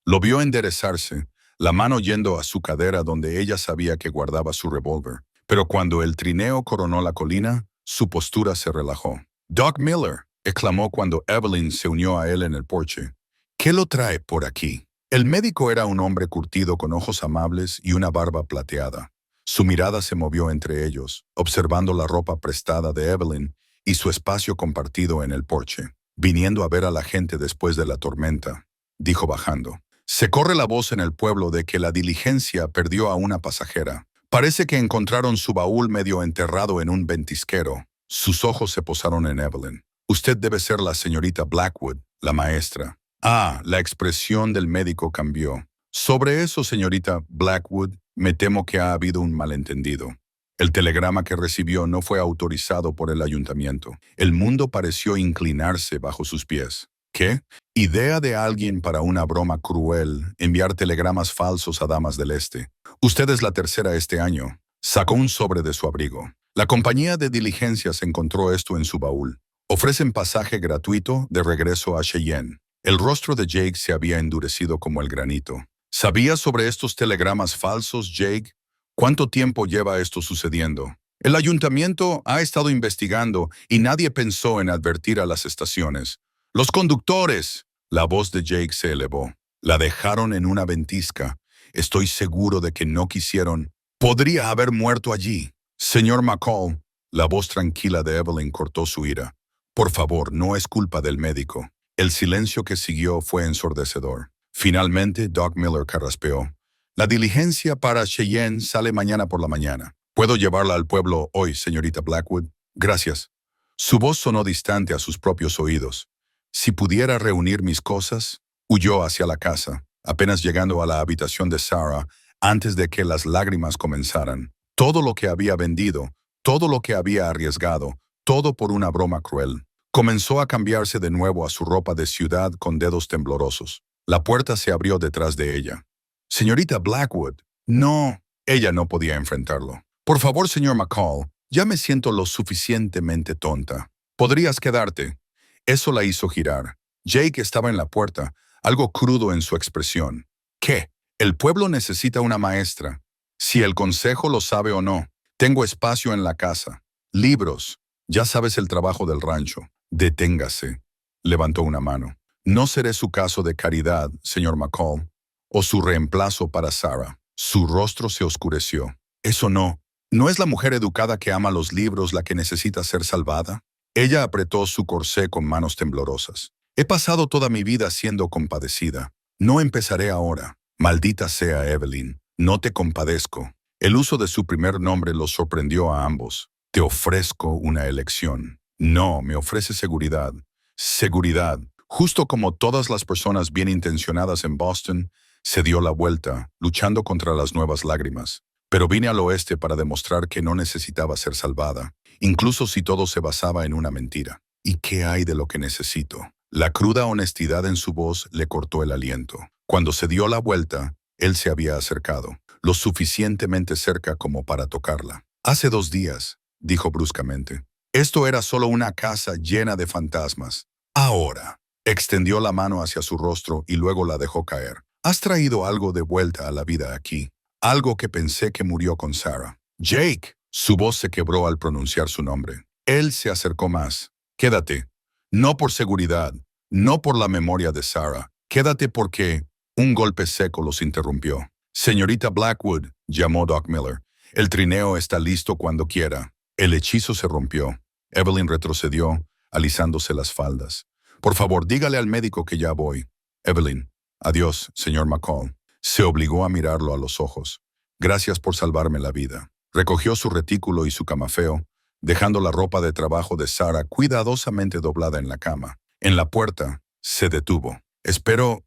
Lo vio enderezarse, la mano yendo a su cadera donde ella sabía que guardaba su revólver. Pero cuando el trineo coronó la colina, su postura se relajó. «Doc Miller», exclamó cuando Evelyn se unió a él en el porche. «¿Qué lo trae por aquí?» El médico era un hombre curtido con ojos amables y una barba plateada. Su mirada se movió entre ellos, observando la ropa prestada de Evelyn y su espacio compartido en el porche. «Viniendo a ver a la gente después de la tormenta», dijo bajando. «Se corre la voz en el pueblo de que la diligencia perdió a una pasajera. Parece que encontraron su baúl medio enterrado en un ventisquero». Sus ojos se posaron en Evelyn. «Usted debe ser la señorita Blackwood, la maestra». Ah, la expresión del médico cambió. «Sobre eso, señorita Blackwood, me temo que ha habido un malentendido. El telegrama que recibió no fue autorizado por el ayuntamiento. El mundo pareció inclinarse bajo sus pies». «¿Qué? Idea de alguien para una broma cruel, enviar telegramas falsos a damas del Este. Usted es la tercera este año». Sacó un sobre de su abrigo. «La compañía de diligencias encontró esto en su baúl. Ofrecen pasaje gratuito de regreso a Cheyenne». El rostro de Jake se había endurecido como el granito. «¿Sabías sobre estos telegramas falsos, Jake? ¿Cuánto tiempo lleva esto sucediendo?» «El ayuntamiento ha estado investigando y nadie pensó en advertir a las estaciones. ¡Los conductores!» La voz de Jake se elevó. «La dejaron en una ventisca. Estoy seguro de que no quisieron. Podría haber muerto allí». «Señor McCall», la voz tranquila de Evelyn cortó su ira. «Por favor, no es culpa del médico». El silencio que siguió fue ensordecedor. Finalmente, Doc Miller carraspeó. «La diligencia para Cheyenne sale mañana por la mañana. ¿Puedo llevarla al pueblo hoy, señorita Blackwood?» «Gracias». Su voz sonó distante a sus propios oídos. «Si pudiera reunir mis cosas», huyó hacia la casa, apenas llegando a la habitación de Sarah antes de que las lágrimas comenzaran. Todo lo que había vendido, todo lo que había arriesgado, todo por una broma cruel. Comenzó a cambiarse de nuevo a su ropa de ciudad con dedos temblorosos. La puerta se abrió detrás de ella. «Señorita Blackwood». «No». Ella no podía enfrentarlo. «Por favor, señor McCall, ya me siento lo suficientemente tonta. ¿Podrías quedarte?» Eso la hizo girar. Jake estaba en la puerta, algo crudo en su expresión. «¿Qué? El pueblo necesita una maestra. Si el consejo lo sabe o no. Tengo espacio en la casa. Libros. Ya sabes el trabajo del rancho». «Deténgase», levantó una mano. «No seré su caso de caridad, señor McCall, o su reemplazo para Sarah». Su rostro se oscureció. «Eso no. ¿No es la mujer educada que ama los libros la que necesita ser salvada?» Ella apretó su corsé con manos temblorosas. He pasado toda mi vida siendo compadecida. No empezaré ahora. Maldita sea Evelyn. No te compadezco. El uso de su primer nombre los sorprendió a ambos. Te ofrezco una elección. No, me ofrece seguridad. Seguridad. Justo como todas las personas bien intencionadas en Boston, se dio la vuelta, luchando contra las nuevas lágrimas. Pero vine al oeste para demostrar que no necesitaba ser salvada, incluso si todo se basaba en una mentira. ¿Y qué hay de lo que necesito? La cruda honestidad en su voz le cortó el aliento. Cuando se dio la vuelta, él se había acercado, lo suficientemente cerca como para tocarla. Hace 2 días, dijo bruscamente. Esto era solo una casa llena de fantasmas. Ahora. Extendió la mano hacia su rostro y luego la dejó caer. Has traído algo de vuelta a la vida aquí. Algo que pensé que murió con Sarah. Jake. Su voz se quebró al pronunciar su nombre. Él se acercó más. Quédate. No por seguridad, no por la memoria de Sarah. Quédate porque... Un golpe seco los interrumpió. Señorita Blackwood, llamó Doc Miller. El trineo está listo cuando quiera. El hechizo se rompió. Evelyn retrocedió, alisándose las faldas. Por favor, dígale al médico que ya voy. Evelyn. Adiós, señor McCall. Se obligó a mirarlo a los ojos. Gracias por salvarme la vida. Recogió su retículo y su camafeo, dejando la ropa de trabajo de Sarah cuidadosamente doblada en la cama. En la puerta, se detuvo. Espero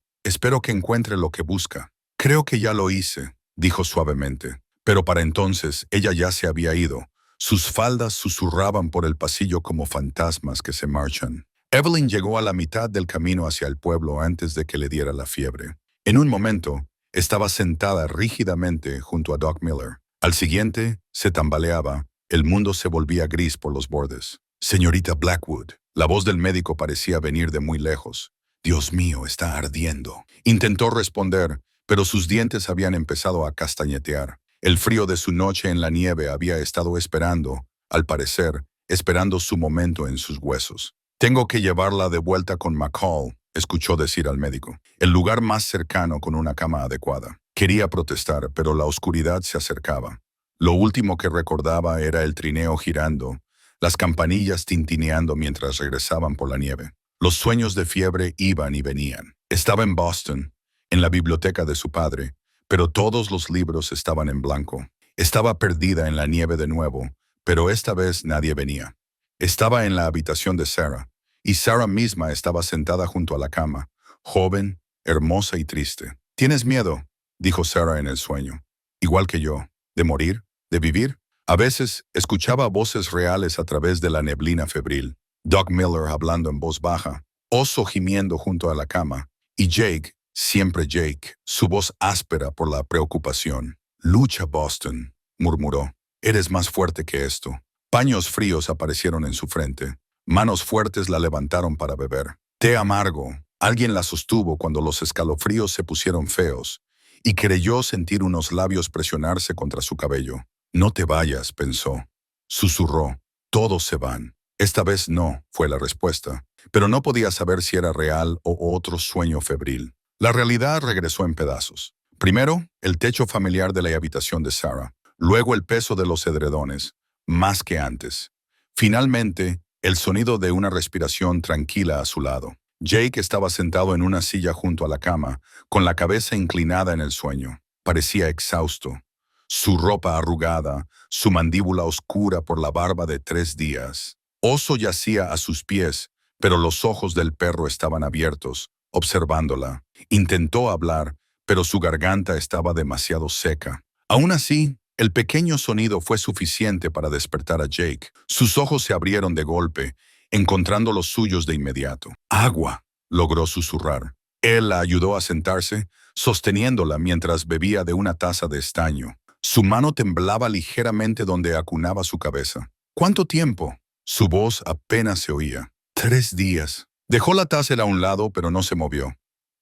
que encuentre lo que busca. Creo que ya lo hice, dijo suavemente. Pero para entonces ella ya se había ido. Sus faldas susurraban por el pasillo como fantasmas que se marchan. Evelyn llegó a la mitad del camino hacia el pueblo antes de que le diera la fiebre. En un momento, estaba sentada rígidamente junto a Doc Miller. Al siguiente, se tambaleaba. El mundo se volvía gris por los bordes. Señorita Blackwood. La voz del médico parecía venir de muy lejos. Dios mío, está ardiendo. Intentó responder, pero sus dientes habían empezado a castañetear. El frío de su noche en la nieve había estado esperando, al parecer, esperando su momento en sus huesos. Tengo que llevarla de vuelta con McCall, escuchó decir al médico. El lugar más cercano con una cama adecuada. Quería protestar, pero la oscuridad se acercaba. Lo último que recordaba era el trineo girando, las campanillas tintineando mientras regresaban por la nieve. Los sueños de fiebre iban y venían. Estaba en Boston, en la biblioteca de su padre, pero todos los libros estaban en blanco. Estaba perdida en la nieve de nuevo, pero esta vez nadie venía. Estaba en la habitación de Sarah, y Sarah misma estaba sentada junto a la cama, joven, hermosa y triste. ¿Tienes miedo?, dijo Sarah en el sueño. Igual que yo. ¿De morir? ¿De vivir? A veces escuchaba voces reales a través de la neblina febril. Doc Miller hablando en voz baja, Oso gimiendo junto a la cama, y Jake, siempre Jake, su voz áspera por la preocupación. Lucha, Boston, murmuró. Eres más fuerte que esto. Paños fríos aparecieron en su frente. Manos fuertes la levantaron para beber. Té amargo. Alguien la sostuvo cuando los escalofríos se pusieron feos, y creyó sentir unos labios presionarse contra su cabello. No te vayas, pensó. Susurró. Todos se van. Esta vez no, fue la respuesta, pero no podía saber si era real o otro sueño febril. La realidad regresó en pedazos. Primero, el techo familiar de la habitación de Sarah. Luego el peso de los edredones, más que antes. Finalmente, el sonido de una respiración tranquila a su lado. Jake estaba sentado en una silla junto a la cama, con la cabeza inclinada en el sueño. Parecía exhausto. Su ropa arrugada, su mandíbula oscura por la barba de 3 días. Oso yacía a sus pies, pero los ojos del perro estaban abiertos, observándola. Intentó hablar, pero su garganta estaba demasiado seca. Aún así, el pequeño sonido fue suficiente para despertar a Jake. Sus ojos se abrieron de golpe, encontrando los suyos de inmediato. «Agua», logró susurrar. Él la ayudó a sentarse, sosteniéndola mientras bebía de una taza de estaño. Su mano temblaba ligeramente donde acunaba su cabeza. «¿Cuánto tiempo?». Su voz apenas se oía. 3 días. Dejó la taza a un lado, pero no se movió.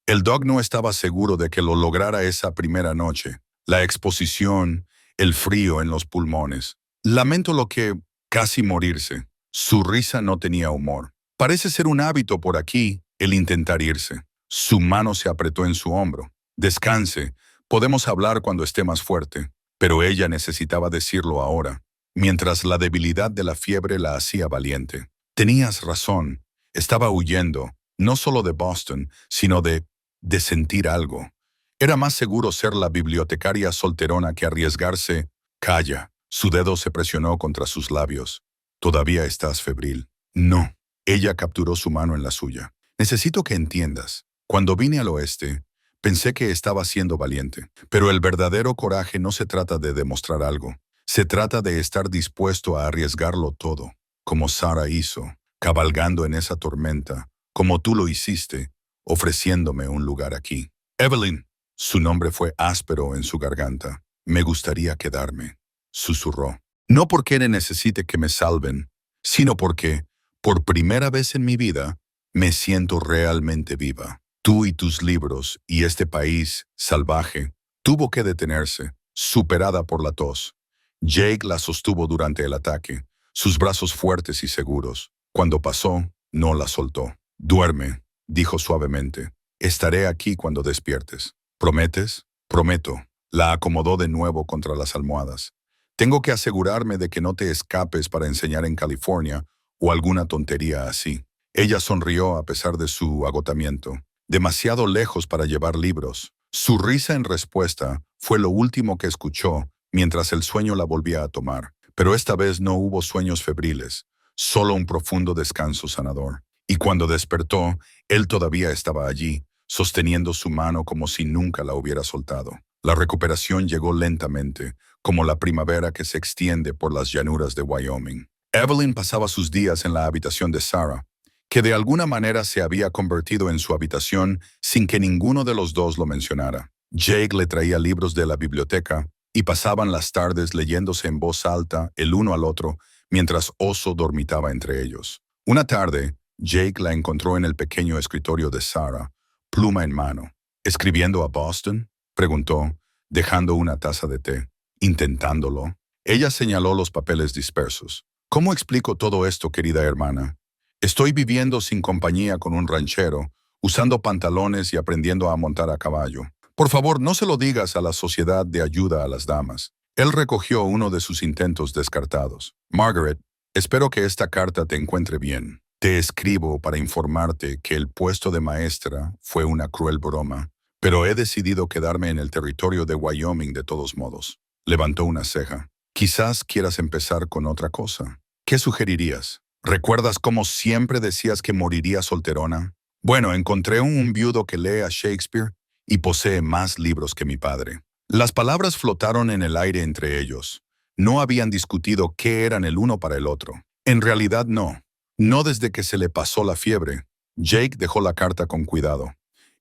El Doc no estaba seguro de que lo lograra esa primera noche. La exposición, el frío en los pulmones. Lamento lo que... casi morirse. Su risa no tenía humor. Parece ser un hábito por aquí, el intentar irse. Su mano se apretó en su hombro. Descanse. Podemos hablar cuando esté más fuerte. Pero ella necesitaba decirlo ahora, mientras la debilidad de la fiebre la hacía valiente. Tenías razón. Estaba huyendo, no solo de Boston, sino de sentir algo. Era más seguro ser la bibliotecaria solterona que arriesgarse. Calla. Su dedo se presionó contra sus labios. Todavía estás febril. No. Ella capturó su mano en la suya. Necesito que entiendas. Cuando vine al oeste, pensé que estaba siendo valiente. Pero el verdadero coraje no se trata de demostrar algo. Se trata de estar dispuesto a arriesgarlo todo, como Sarah hizo, cabalgando en esa tormenta, como tú lo hiciste, ofreciéndome un lugar aquí. Evelyn. Su nombre fue áspero en su garganta. Me gustaría quedarme, susurró. No porque necesite que me salven, sino porque, por primera vez en mi vida, me siento realmente viva. Tú y tus libros y este país salvaje tuvo que detenerse, superada por la tos. Jake la sostuvo durante el ataque, sus brazos fuertes y seguros. Cuando pasó, no la soltó. Duerme, dijo suavemente. Estaré aquí cuando despiertes. ¿Prometes? Prometo. La acomodó de nuevo contra las almohadas. Tengo que asegurarme de que no te escapes para enseñar en California o alguna tontería así. Ella sonrió a pesar de su agotamiento. Demasiado lejos para llevar libros. Su risa en respuesta fue lo último que escuchó mientras el sueño la volvía a tomar. Pero esta vez no hubo sueños febriles, solo un profundo descanso sanador. Y cuando despertó, él todavía estaba allí, sosteniendo su mano como si nunca la hubiera soltado. La recuperación llegó lentamente, como la primavera que se extiende por las llanuras de Wyoming. Evelyn pasaba sus días en la habitación de Sarah, que de alguna manera se había convertido en su habitación sin que ninguno de los dos lo mencionara. Jake le traía libros de la biblioteca y pasaban las tardes leyéndose en voz alta el uno al otro mientras Oso dormitaba entre ellos. Una tarde, Jake la encontró en el pequeño escritorio de Sarah, pluma en mano. ¿Escribiendo a Boston?, preguntó, dejando una taza de té. Intentándolo. Ella señaló los papeles dispersos. ¿Cómo explico todo esto, querida hermana? Estoy viviendo sin compañía con un ranchero, usando pantalones y aprendiendo a montar a caballo. Por favor, no se lo digas a la Sociedad de Ayuda a las Damas. Él recogió uno de sus intentos descartados. Margaret, espero que esta carta te encuentre bien. Te escribo para informarte que el puesto de maestra fue una cruel broma, pero he decidido quedarme en el territorio de Wyoming de todos modos. Levantó una ceja. Quizás quieras empezar con otra cosa. ¿Qué sugerirías? ¿Recuerdas cómo siempre decías que moriría solterona? Bueno, encontré un viudo que lee a Shakespeare y posee más libros que mi padre. Las palabras flotaron en el aire entre ellos. No habían discutido qué eran el uno para el otro. En realidad no. No desde que se le pasó la fiebre. Jake dejó la carta con cuidado.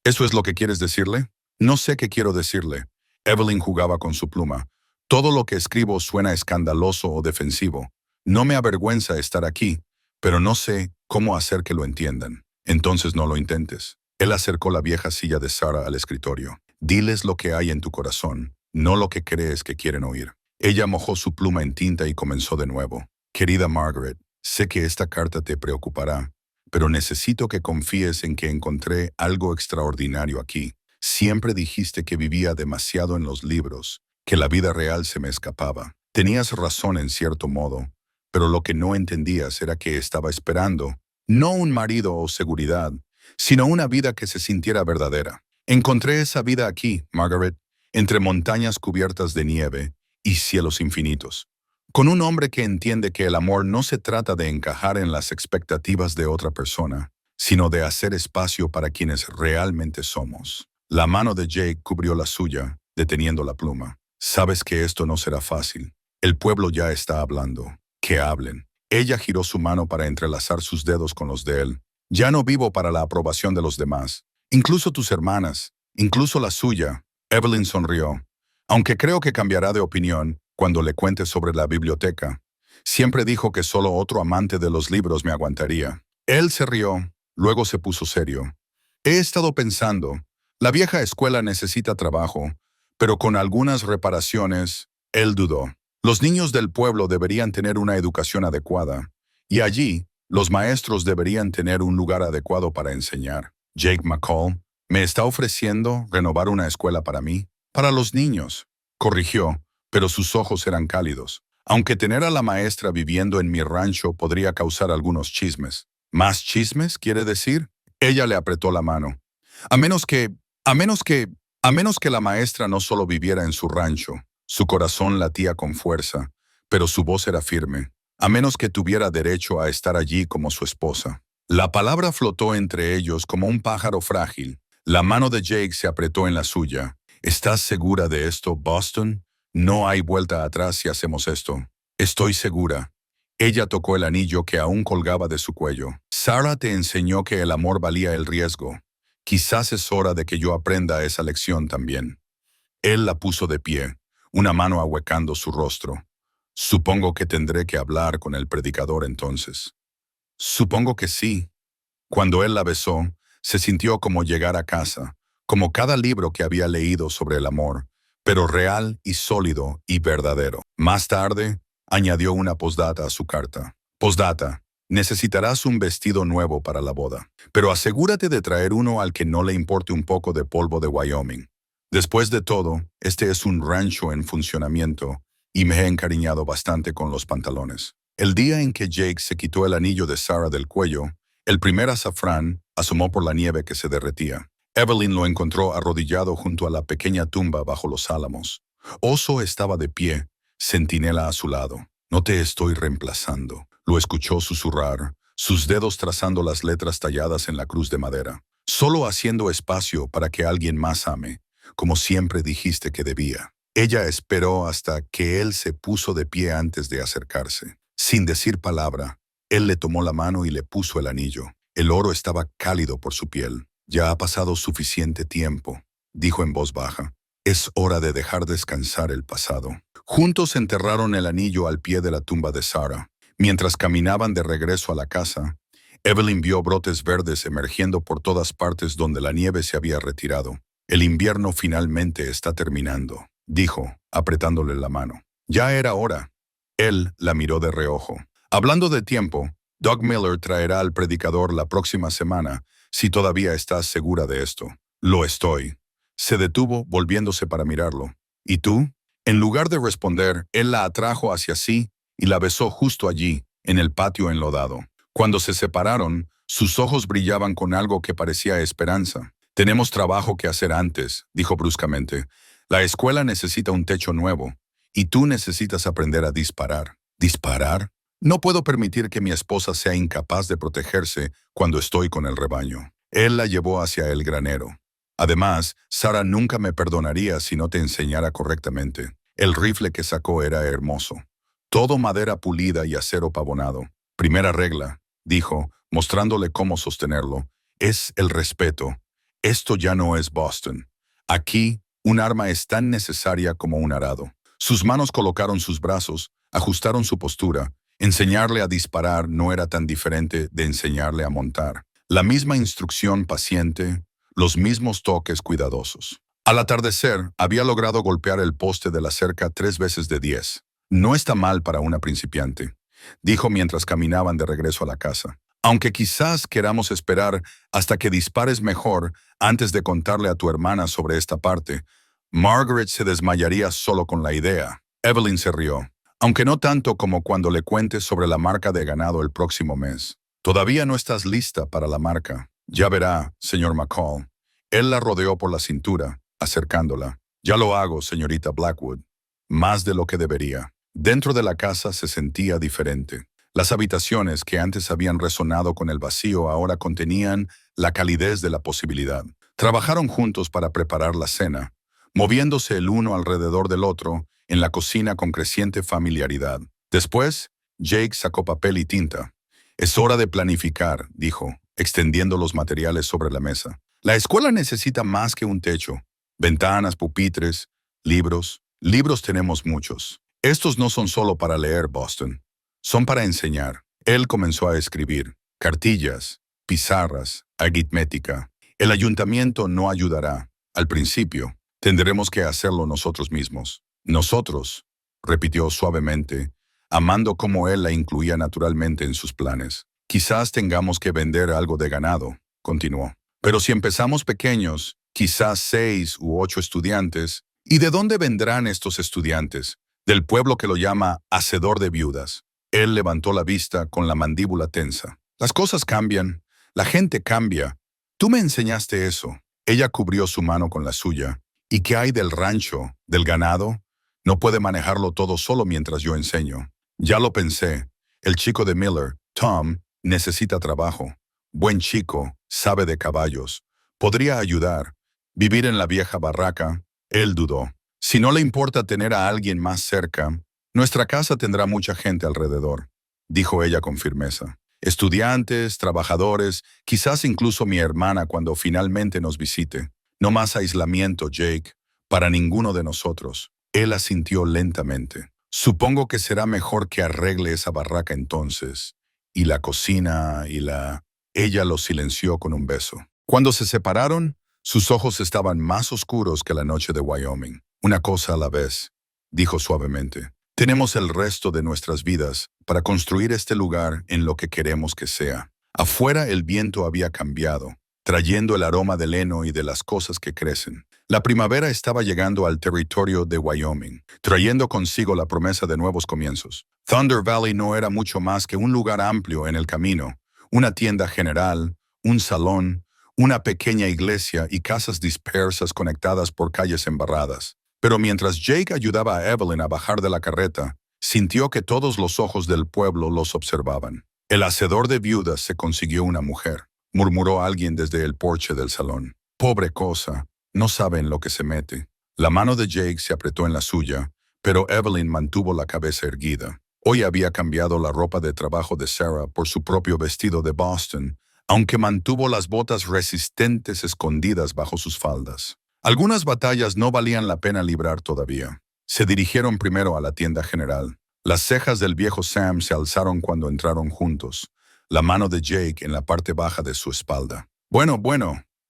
¿Eso es lo que quieres decirle? No sé qué quiero decirle. Evelyn jugaba con su pluma. Todo lo que escribo suena escandaloso o defensivo. No me avergüenza estar aquí, pero no sé cómo hacer que lo entiendan. Entonces no lo intentes. Él acercó la vieja silla de Sarah al escritorio. Diles lo que hay en tu corazón, no lo que crees que quieren oír. Ella mojó su pluma en tinta y comenzó de nuevo. Querida Margaret, sé que esta carta te preocupará, pero necesito que confíes en que encontré algo extraordinario aquí. Siempre dijiste que vivía demasiado en los libros, que la vida real se me escapaba. Tenías razón en cierto modo, pero lo que no entendías era que estaba esperando, no un marido o seguridad, sino una vida que se sintiera verdadera. Encontré esa vida aquí, Margaret, entre montañas cubiertas de nieve y cielos infinitos, con un hombre que entiende que el amor no se trata de encajar en las expectativas de otra persona, sino de hacer espacio para quienes realmente somos. La mano de Jake cubrió la suya, deteniendo la pluma. Sabes que esto no será fácil. El pueblo ya está hablando. Que hablen. Ella giró su mano para entrelazar sus dedos con los de él. Ya no vivo para la aprobación de los demás. Incluso tus hermanas, incluso la suya. Evelyn sonrió. Aunque creo que cambiará de opinión cuando le cuente sobre la biblioteca. Siempre dijo que solo otro amante de los libros me aguantaría. Él se rió, luego se puso serio. He estado pensando, la vieja escuela necesita trabajo, pero con algunas reparaciones. Él dudó. Los niños del pueblo deberían tener una educación adecuada, y allí, los maestros deberían tener un lugar adecuado para enseñar. Jake McCall, ¿me está ofreciendo renovar una escuela para mí? Para los niños, corrigió, pero sus ojos eran cálidos. Aunque tener a la maestra viviendo en mi rancho podría causar algunos chismes. ¿Más chismes, quiere decir? Ella le apretó la mano. A menos que, a menos que, a menos que la maestra no solo viviera en su rancho. Su corazón latía con fuerza, pero su voz era firme. A menos que tuviera derecho a estar allí como su esposa. La palabra flotó entre ellos como un pájaro frágil. La mano de Jake se apretó en la suya. ¿Estás segura de esto, Boston? No hay vuelta atrás si hacemos esto. Estoy segura. Ella tocó el anillo que aún colgaba de su cuello. Sarah te enseñó que el amor valía el riesgo. Quizás es hora de que yo aprenda esa lección también. Él la puso de pie, una mano ahuecando su rostro. Supongo que tendré que hablar con el predicador entonces. Supongo que sí. Cuando él la besó, se sintió como llegar a casa, como cada libro que había leído sobre el amor, pero real y sólido y verdadero. Más tarde, añadió una postdata a su carta. Postdata, necesitarás un vestido nuevo para la boda, pero asegúrate de traer uno al que no le importe un poco de polvo de Wyoming. Después de todo, este es un rancho en funcionamiento y me he encariñado bastante con los pantalones. El día en que Jake se quitó el anillo de Sarah del cuello, el primer azafrán asomó por la nieve que se derretía. Evelyn lo encontró arrodillado junto a la pequeña tumba bajo los álamos. Oso estaba de pie, centinela a su lado. No te estoy reemplazando. Lo escuchó susurrar, sus dedos trazando las letras talladas en la cruz de madera. Solo haciendo espacio para que alguien más ame, como siempre dijiste que debía. Ella esperó hasta que él se puso de pie antes de acercarse. Sin decir palabra, él le tomó la mano y le puso el anillo. El oro estaba cálido por su piel. Ya ha pasado suficiente tiempo, dijo en voz baja. Es hora de dejar descansar el pasado. Juntos enterraron el anillo al pie de la tumba de Sarah. Mientras caminaban de regreso a la casa, Evelyn vio brotes verdes emergiendo por todas partes donde la nieve se había retirado. El invierno finalmente está terminando, dijo, apretándole la mano. Ya era hora. Él la miró de reojo. Hablando de tiempo, Doug Miller traerá al predicador la próxima semana, si todavía estás segura de esto. Lo estoy. Se detuvo, volviéndose para mirarlo. ¿Y tú? En lugar de responder, él la atrajo hacia sí y la besó justo allí, en el patio enlodado. Cuando se separaron, sus ojos brillaban con algo que parecía esperanza. Tenemos trabajo que hacer antes, dijo bruscamente. La escuela necesita un techo nuevo, y tú necesitas aprender a disparar. ¿Disparar? No puedo permitir que mi esposa sea incapaz de protegerse cuando estoy con el rebaño. Él la llevó hacia el granero. Además, Sarah nunca me perdonaría si no te enseñara correctamente. El rifle que sacó era hermoso. Todo madera pulida y acero pavonado. Primera regla, dijo, mostrándole cómo sostenerlo, es el respeto. Esto ya no es Boston. Aquí, un arma es tan necesaria como un arado. Sus manos colocaron sus brazos, ajustaron su postura. Enseñarle a disparar no era tan diferente de enseñarle a montar. La misma instrucción paciente, los mismos toques cuidadosos. Al atardecer, había logrado golpear el poste de la cerca 3 veces de 10. No está mal para una principiante, dijo mientras caminaban de regreso a la casa. Aunque quizás queramos esperar hasta que dispares mejor antes de contarle a tu hermana sobre esta parte, Margaret se desmayaría solo con la idea. Evelyn se rió. Aunque no tanto como cuando le cuentes sobre la marca de ganado el próximo mes. Todavía no estás lista para la marca. Ya verá, señor McCall. Él la rodeó por la cintura, acercándola. Ya lo hago, señorita Blackwood. Más de lo que debería. Dentro de la casa se sentía diferente. Las habitaciones que antes habían resonado con el vacío ahora contenían la calidez de la posibilidad. Trabajaron juntos para preparar la cena, moviéndose el uno alrededor del otro, en la cocina con creciente familiaridad. Después, Jake sacó papel y tinta. Es hora de planificar, dijo, extendiendo los materiales sobre la mesa. La escuela necesita más que un techo. Ventanas, pupitres, libros. Libros tenemos muchos. Estos no son solo para leer, Boston. Son para enseñar. Él comenzó a escribir. Cartillas, pizarras, aritmética. El ayuntamiento no ayudará. Al principio, tendremos que hacerlo nosotros mismos. Nosotros, repitió suavemente, amando cómo él la incluía naturalmente en sus planes. Quizás tengamos que vender algo de ganado, continuó. Pero si empezamos pequeños, quizás 6 u 8 estudiantes. ¿Y de dónde vendrán estos estudiantes? del pueblo que lo llama hacedor de viudas. Él levantó la vista con la mandíbula tensa. Las cosas cambian, la gente cambia. Tú me enseñaste eso. Ella cubrió su mano con la suya. ¿Y qué hay del rancho, del ganado? No puede manejarlo todo solo mientras yo enseño. Ya lo pensé. El chico de Miller, Tom, necesita trabajo. Buen chico, sabe de caballos. Podría ayudar. Vivir en la vieja barraca. Él dudó. Si no le importa tener a alguien más cerca, nuestra casa tendrá mucha gente alrededor, dijo ella con firmeza. Estudiantes, trabajadores, quizás incluso mi hermana cuando finalmente nos visite. No más aislamiento, Jake, para ninguno de nosotros. Él asintió lentamente. Supongo que será mejor que arregle esa barraca entonces. Y la cocina y la... Ella lo silenció con un beso. Cuando se separaron, sus ojos estaban más oscuros que la noche de Wyoming. Una cosa a la vez, dijo suavemente. Tenemos el resto de nuestras vidas para construir este lugar en lo que queremos que sea. Afuera el viento había cambiado, trayendo el aroma del heno y de las cosas que crecen. La primavera estaba llegando al territorio de Wyoming, trayendo consigo la promesa de nuevos comienzos. Thunder Valley no era mucho más que un lugar amplio en el camino, una tienda general, un salón, una pequeña iglesia y casas dispersas conectadas por calles embarradas. Pero mientras Jake ayudaba a Evelyn a bajar de la carreta, sintió que todos los ojos del pueblo los observaban. El hacedor de viudas se consiguió una mujer, murmuró alguien desde el porche del salón. Pobre cosa, no sabe en lo que se mete. La mano de Jake se apretó en la suya, pero Evelyn mantuvo la cabeza erguida. Hoy había cambiado la ropa de trabajo de Sarah por su propio vestido de Boston, aunque mantuvo las botas resistentes escondidas bajo sus faldas. Algunas batallas no valían la pena librar todavía. Se dirigieron primero a la tienda general. Las cejas del viejo Sam se alzaron cuando entraron juntos, la mano de Jake en la parte baja de su espalda. Bueno,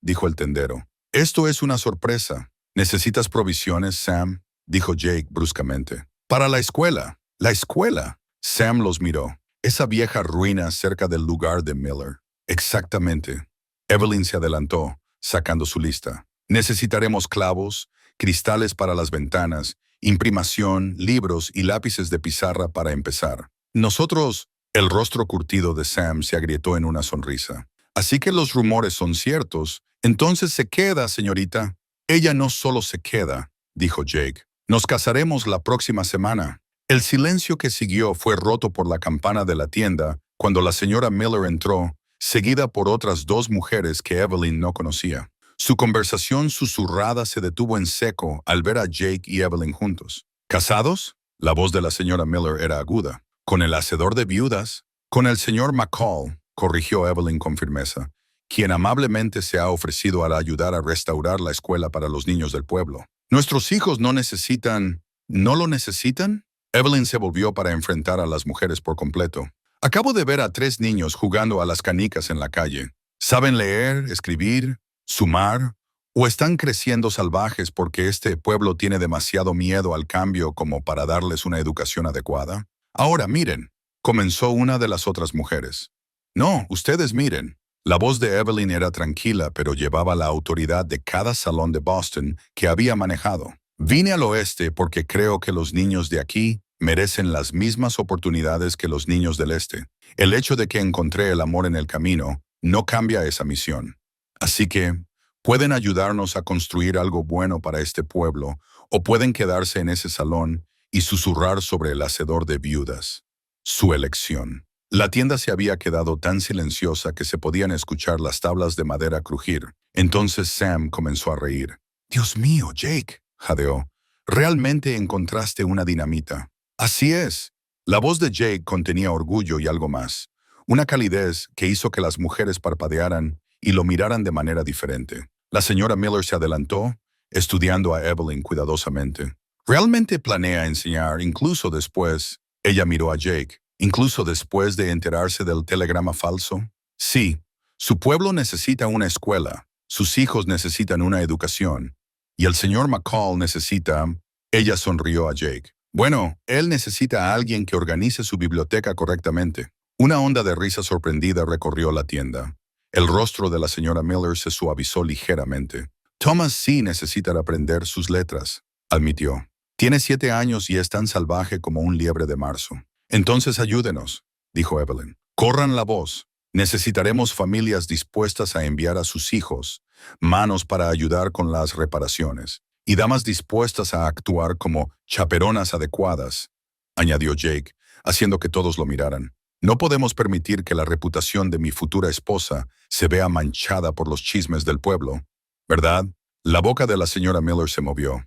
dijo el tendero. Esto es una sorpresa. ¿Necesitas provisiones, Sam?, dijo Jake bruscamente. Para la escuela. La escuela. Sam los miró. Esa vieja ruina cerca del lugar de Miller. Exactamente. Evelyn se adelantó, sacando su lista. Necesitaremos clavos, cristales para las ventanas, imprimación, libros y lápices de pizarra para empezar. Nosotros, el rostro curtido de Sam se agrietó en una sonrisa. Así que los rumores son ciertos. Entonces se queda, señorita. Ella no solo se queda, dijo Jake. Nos casaremos la próxima semana. El silencio que siguió fue roto por la campana de la tienda cuando la señora Miller entró, seguida por otras dos mujeres que Evelyn no conocía. Su conversación susurrada se detuvo en seco al ver a Jake y Evelyn juntos. ¿Casados? La voz de la señora Miller era aguda. ¿Con el hacedor de viudas? Con el señor McCall, corrigió Evelyn con firmeza, quien amablemente se ha ofrecido a ayudar a restaurar la escuela para los niños del pueblo. ¿Nuestros hijos no necesitan... ¿No lo necesitan? Evelyn se volvió para enfrentar a las mujeres por completo. Acabo de ver a 3 niños jugando a las canicas en la calle. ¿Saben leer, escribir, sumar? ¿O están creciendo salvajes porque este pueblo tiene demasiado miedo al cambio como para darles una educación adecuada? Ahora miren, comenzó una de las otras mujeres. No, ustedes miren. La voz de Evelyn era tranquila, pero llevaba la autoridad de cada salón de Boston que había manejado. Vine al oeste porque creo que los niños de aquí merecen las mismas oportunidades que los niños del este. El hecho de que encontré el amor en el camino no cambia esa misión. Así que, pueden ayudarnos a construir algo bueno para este pueblo, o pueden quedarse en ese salón y susurrar sobre el hacedor de viudas. Su elección. La tienda se había quedado tan silenciosa que se podían escuchar las tablas de madera crujir. Entonces Sam comenzó a reír. «Dios mío, Jake», jadeó. «Realmente encontraste una dinamita». «Así es». La voz de Jake contenía orgullo y algo más. Una calidez que hizo que las mujeres parpadearan y lo miraran de manera diferente. La señora Miller se adelantó, estudiando a Evelyn cuidadosamente. ¿Realmente planea enseñar incluso después? Ella miró a Jake. ¿Incluso después de enterarse del telegrama falso? Sí, su pueblo necesita una escuela, sus hijos necesitan una educación, y el señor McCall necesita... Ella sonrió a Jake. Bueno, él necesita a alguien que organice su biblioteca correctamente. Una onda de risa sorprendida recorrió la tienda. El rostro de la señora Miller se suavizó ligeramente. Thomas sí necesita aprender sus letras, admitió. Tiene 7 años y es tan salvaje como un liebre de marzo. Entonces ayúdenos, dijo Evelyn. Corran la voz. Necesitaremos familias dispuestas a enviar a sus hijos, manos para ayudar con las reparaciones, y damas dispuestas a actuar como chaperonas adecuadas, añadió Jake, haciendo que todos lo miraran. No podemos permitir que la reputación de mi futura esposa se vea manchada por los chismes del pueblo, ¿verdad? La boca de la señora Miller se movió.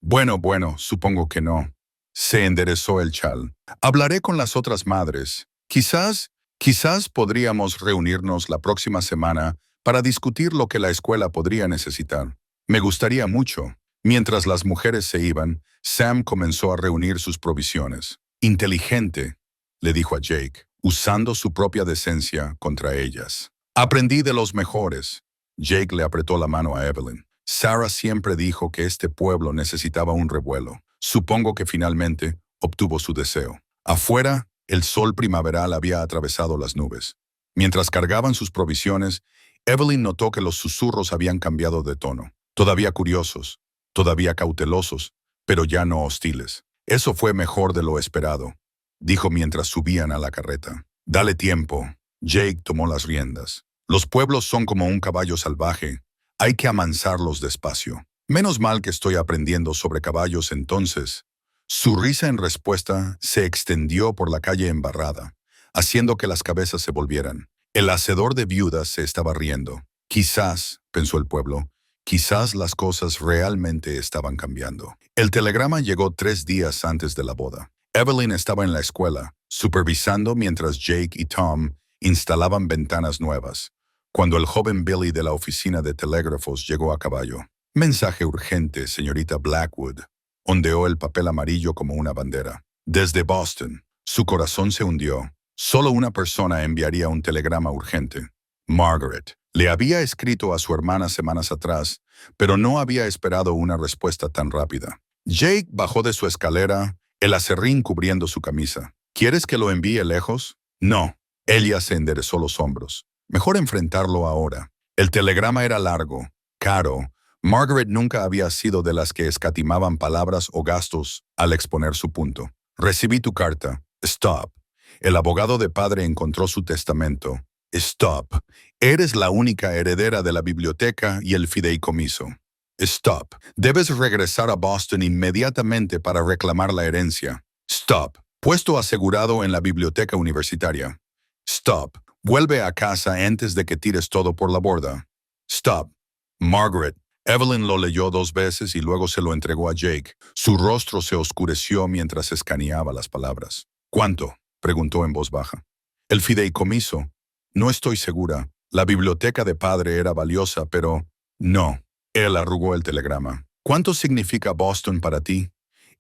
Bueno, supongo que no. Se enderezó el chal. Hablaré con las otras madres. Quizás podríamos reunirnos la próxima semana para discutir lo que la escuela podría necesitar. Me gustaría mucho. Mientras las mujeres se iban, Sam comenzó a reunir sus provisiones. Inteligente, le dijo a Jake, usando su propia decencia contra ellas. Aprendí de los mejores. Jake le apretó la mano a Evelyn. Sarah siempre dijo que este pueblo necesitaba un revuelo. Supongo que finalmente obtuvo su deseo. Afuera, el sol primaveral había atravesado las nubes. Mientras cargaban sus provisiones, Evelyn notó que los susurros habían cambiado de tono. Todavía curiosos, todavía cautelosos, pero ya no hostiles. Eso fue mejor de lo esperado, dijo mientras subían a la carreta. Dale tiempo. Jake tomó las riendas. Los pueblos son como un caballo salvaje. Hay que amansarlos despacio. Menos mal que estoy aprendiendo sobre caballos entonces. Su risa en respuesta se extendió por la calle embarrada, haciendo que las cabezas se volvieran. El hacedor de viudas se estaba riendo. Quizás, pensó el pueblo, quizás las cosas realmente estaban cambiando. El telegrama llegó 3 días antes de la boda. Evelyn estaba en la escuela, supervisando mientras Jake y Tom instalaban ventanas nuevas, cuando el joven Billy de la oficina de telégrafos llegó a caballo. Mensaje urgente, señorita Blackwood. Ondeó el papel amarillo como una bandera. Desde Boston. Su corazón se hundió. Solo una persona enviaría un telegrama urgente. Margaret. Le había escrito a su hermana semanas atrás, pero no había esperado una respuesta tan rápida. Jake bajó de su escalera, el aserrín cubriendo su camisa. ¿Quieres que lo envíe lejos? No. Ella se enderezó los hombros. Mejor enfrentarlo ahora. El telegrama era largo, caro. Margaret nunca había sido de las que escatimaban palabras o gastos al exponer su punto. Recibí tu carta. Stop. El abogado de padre encontró su testamento. Stop. Eres la única heredera de la biblioteca y el fideicomiso. Stop. Debes regresar a Boston inmediatamente para reclamar la herencia. Stop. Puesto asegurado en la biblioteca universitaria. Stop. Vuelve a casa antes de que tires todo por la borda. Stop. Margaret. Evelyn lo leyó 2 veces y luego se lo entregó a Jake. Su rostro se oscureció mientras escaneaba las palabras. ¿Cuánto?, preguntó en voz baja. El fideicomiso. No estoy segura. La biblioteca de padre era valiosa, pero... No. Él arrugó el telegrama. ¿Cuánto significa Boston para ti?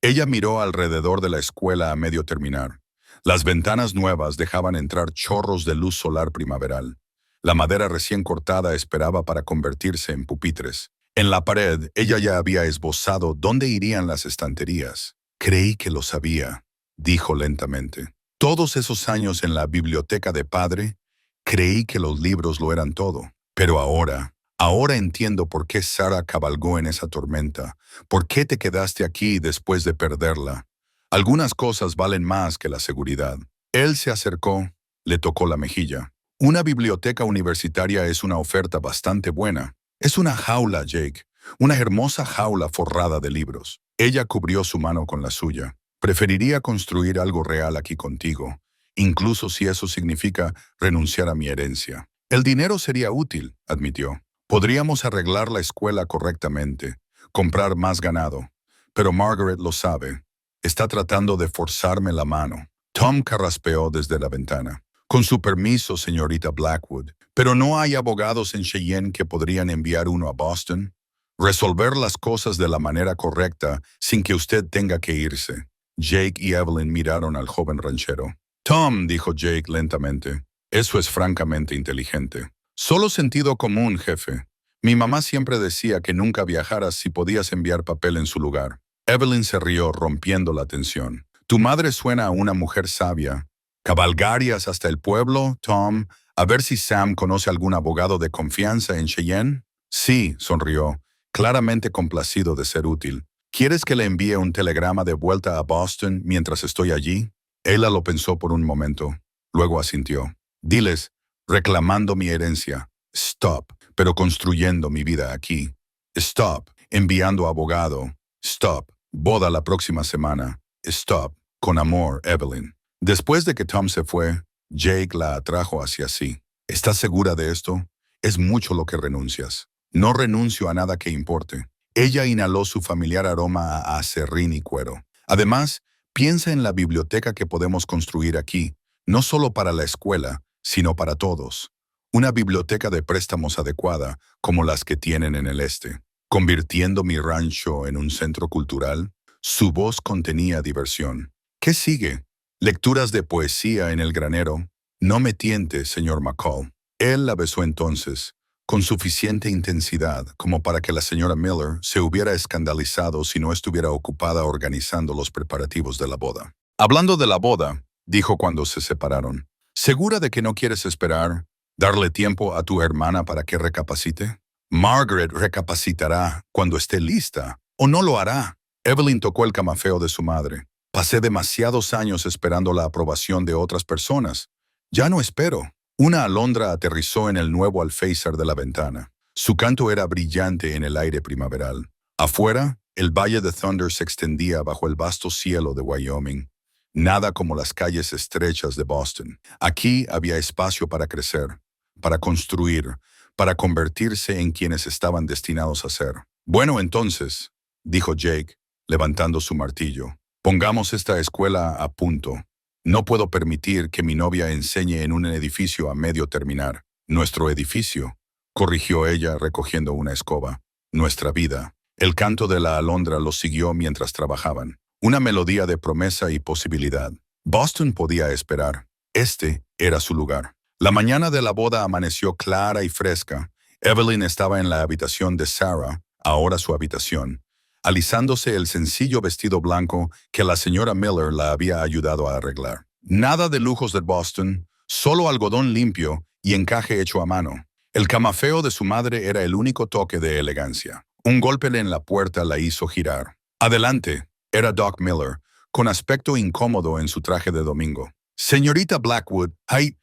Ella miró alrededor de la escuela a medio terminar. Las ventanas nuevas dejaban entrar chorros de luz solar primaveral. La madera recién cortada esperaba para convertirse en pupitres. En la pared, ella ya había esbozado dónde irían las estanterías. Creí que lo sabía, dijo lentamente. Todos esos años en la biblioteca de padre, creí que los libros lo eran todo. Pero ahora entiendo por qué Sarah cabalgó en esa tormenta, por qué te quedaste aquí después de perderla. Algunas cosas valen más que la seguridad. Él se acercó, le tocó la mejilla. Una biblioteca universitaria es una oferta bastante buena. Es una jaula, Jake, una hermosa jaula forrada de libros. Ella cubrió su mano con la suya. Preferiría construir algo real aquí contigo, incluso si eso significa renunciar a mi herencia. El dinero sería útil, admitió. Podríamos arreglar la escuela correctamente, comprar más ganado. Pero Margaret lo sabe. Está tratando de forzarme la mano. Tom carraspeó desde la ventana. Con su permiso, señorita Blackwood. Pero no hay abogados en Cheyenne que podrían enviar uno a Boston. Resolver las cosas de la manera correcta sin que usted tenga que irse. Jake y Evelyn miraron al joven ranchero. Tom, dijo Jake lentamente, eso es francamente inteligente. Solo sentido común, jefe. Mi mamá siempre decía que nunca viajaras si podías enviar papel en su lugar. Evelyn se rió, rompiendo la tensión. Tu madre suena a una mujer sabia. ¿Cabalgarías hasta el pueblo, Tom, a ver si Sam conoce algún abogado de confianza en Cheyenne? Sí, sonrió, claramente complacido de ser útil. ¿Quieres que le envíe un telegrama de vuelta a Boston mientras estoy allí? Ella lo pensó por un momento. Luego asintió. Diles, reclamando mi herencia. Stop, pero construyendo mi vida aquí. Stop, enviando abogado. Stop, boda la próxima semana. Stop, con amor, Evelyn. Después de que Tom se fue, Jake la atrajo hacia sí. ¿Estás segura de esto? Es mucho lo que renuncias. No renuncio a nada que importe. Ella inhaló su familiar aroma a aserrín y cuero. Además, piensa en la biblioteca que podemos construir aquí, no solo para la escuela, sino para todos. Una biblioteca de préstamos adecuada, como las que tienen en el este. Convirtiendo mi rancho en un centro cultural, su voz contenía diversión. ¿Qué sigue? Lecturas de poesía en el granero. No me tiente, señor McCall. Él la besó entonces, con suficiente intensidad como para que la señora Miller se hubiera escandalizado si no estuviera ocupada organizando los preparativos de la boda. Hablando de la boda, dijo cuando se separaron, ¿segura de que no quieres esperar, darle tiempo a tu hermana para que recapacite? Margaret recapacitará cuando esté lista, o no lo hará. Evelyn tocó el camafeo de su madre. Pasé demasiados años esperando la aprobación de otras personas. Ya no espero. Una alondra aterrizó en el nuevo alféizar de la ventana. Su canto era brillante en el aire primaveral. Afuera, el valle de Thunder se extendía bajo el vasto cielo de Wyoming. Nada como las calles estrechas de Boston. Aquí había espacio para crecer, para construir, para convertirse en quienes estaban destinados a ser. Bueno, entonces, dijo Jake, levantando su martillo, pongamos esta escuela a punto. No puedo permitir que mi novia enseñe en un edificio a medio terminar. Nuestro edificio, corrigió ella recogiendo una escoba. Nuestra vida. El canto de la alondra los siguió mientras trabajaban. Una melodía de promesa y posibilidad. Boston podía esperar. Este era su lugar. La mañana de la boda amaneció clara y fresca. Evelyn estaba en la habitación de Sarah, ahora su habitación, alisándose el sencillo vestido blanco que la señora Miller la había ayudado a arreglar. Nada de lujos de Boston, solo algodón limpio y encaje hecho a mano. El camafeo de su madre era el único toque de elegancia. Un golpe en la puerta la hizo girar. Adelante, era Doc Miller, con aspecto incómodo en su traje de domingo. Señorita Blackwood, hay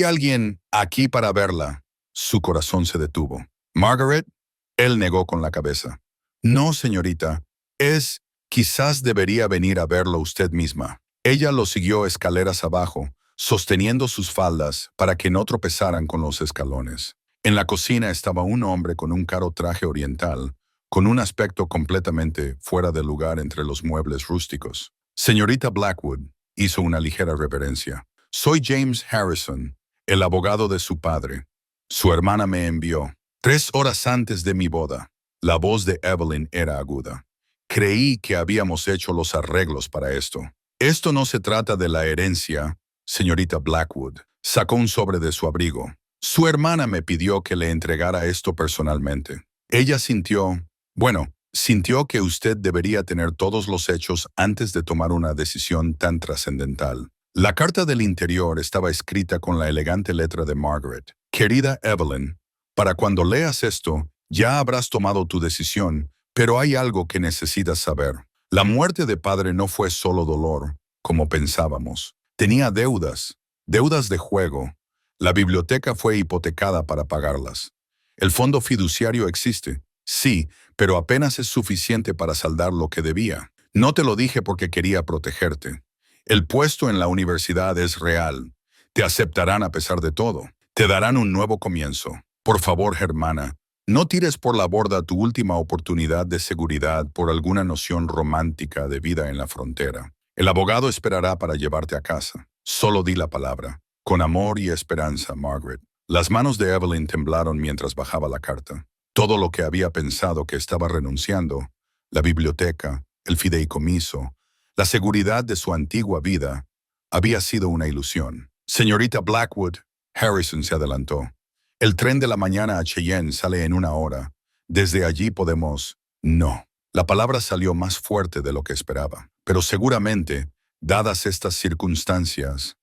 alguien aquí para verla. Su corazón se detuvo. ¿Margaret? Él negó con la cabeza. No, señorita. Quizás debería venir a verlo usted misma. Ella lo siguió escaleras abajo, sosteniendo sus faldas para que no tropezaran con los escalones. En la cocina estaba un hombre con un caro traje oriental, con un aspecto completamente fuera de lugar entre los muebles rústicos. Señorita Blackwood, hizo una ligera reverencia. Soy James Harrison, el abogado de su padre. Su hermana me envió, 3 horas antes de mi boda. La voz de Evelyn era aguda. Creí que habíamos hecho los arreglos para esto. Esto no se trata de la herencia, señorita Blackwood. Sacó un sobre de su abrigo. Su hermana me pidió que le entregara esto personalmente. Ella sintió que usted debería tener todos los hechos antes de tomar una decisión tan trascendental. La carta del interior estaba escrita con la elegante letra de Margaret. Querida Evelyn, para cuando leas esto, ya habrás tomado tu decisión, pero hay algo que necesitas saber. La muerte de padre no fue solo dolor, como pensábamos. Tenía deudas de juego. La biblioteca fue hipotecada para pagarlas. El fondo fiduciario existe, sí, pero apenas es suficiente para saldar lo que debía. No te lo dije porque quería protegerte. El puesto en la universidad es real. Te aceptarán a pesar de todo. Te darán un nuevo comienzo. Por favor, hermana, no tires por la borda tu última oportunidad de seguridad por alguna noción romántica de vida en la frontera. El abogado esperará para llevarte a casa. Solo di la palabra. Con amor y esperanza, Margaret. Las manos de Evelyn temblaron mientras bajaba la carta. Todo lo que había pensado que estaba renunciando, la biblioteca, el fideicomiso, la seguridad de su antigua vida, había sido una ilusión. Señorita Blackwood, Harrison se adelantó. El tren de la mañana a Cheyenne sale en 1 hora. Desde allí podemos... No. La palabra salió más fuerte de lo que esperaba. Pero seguramente, dadas estas circunstancias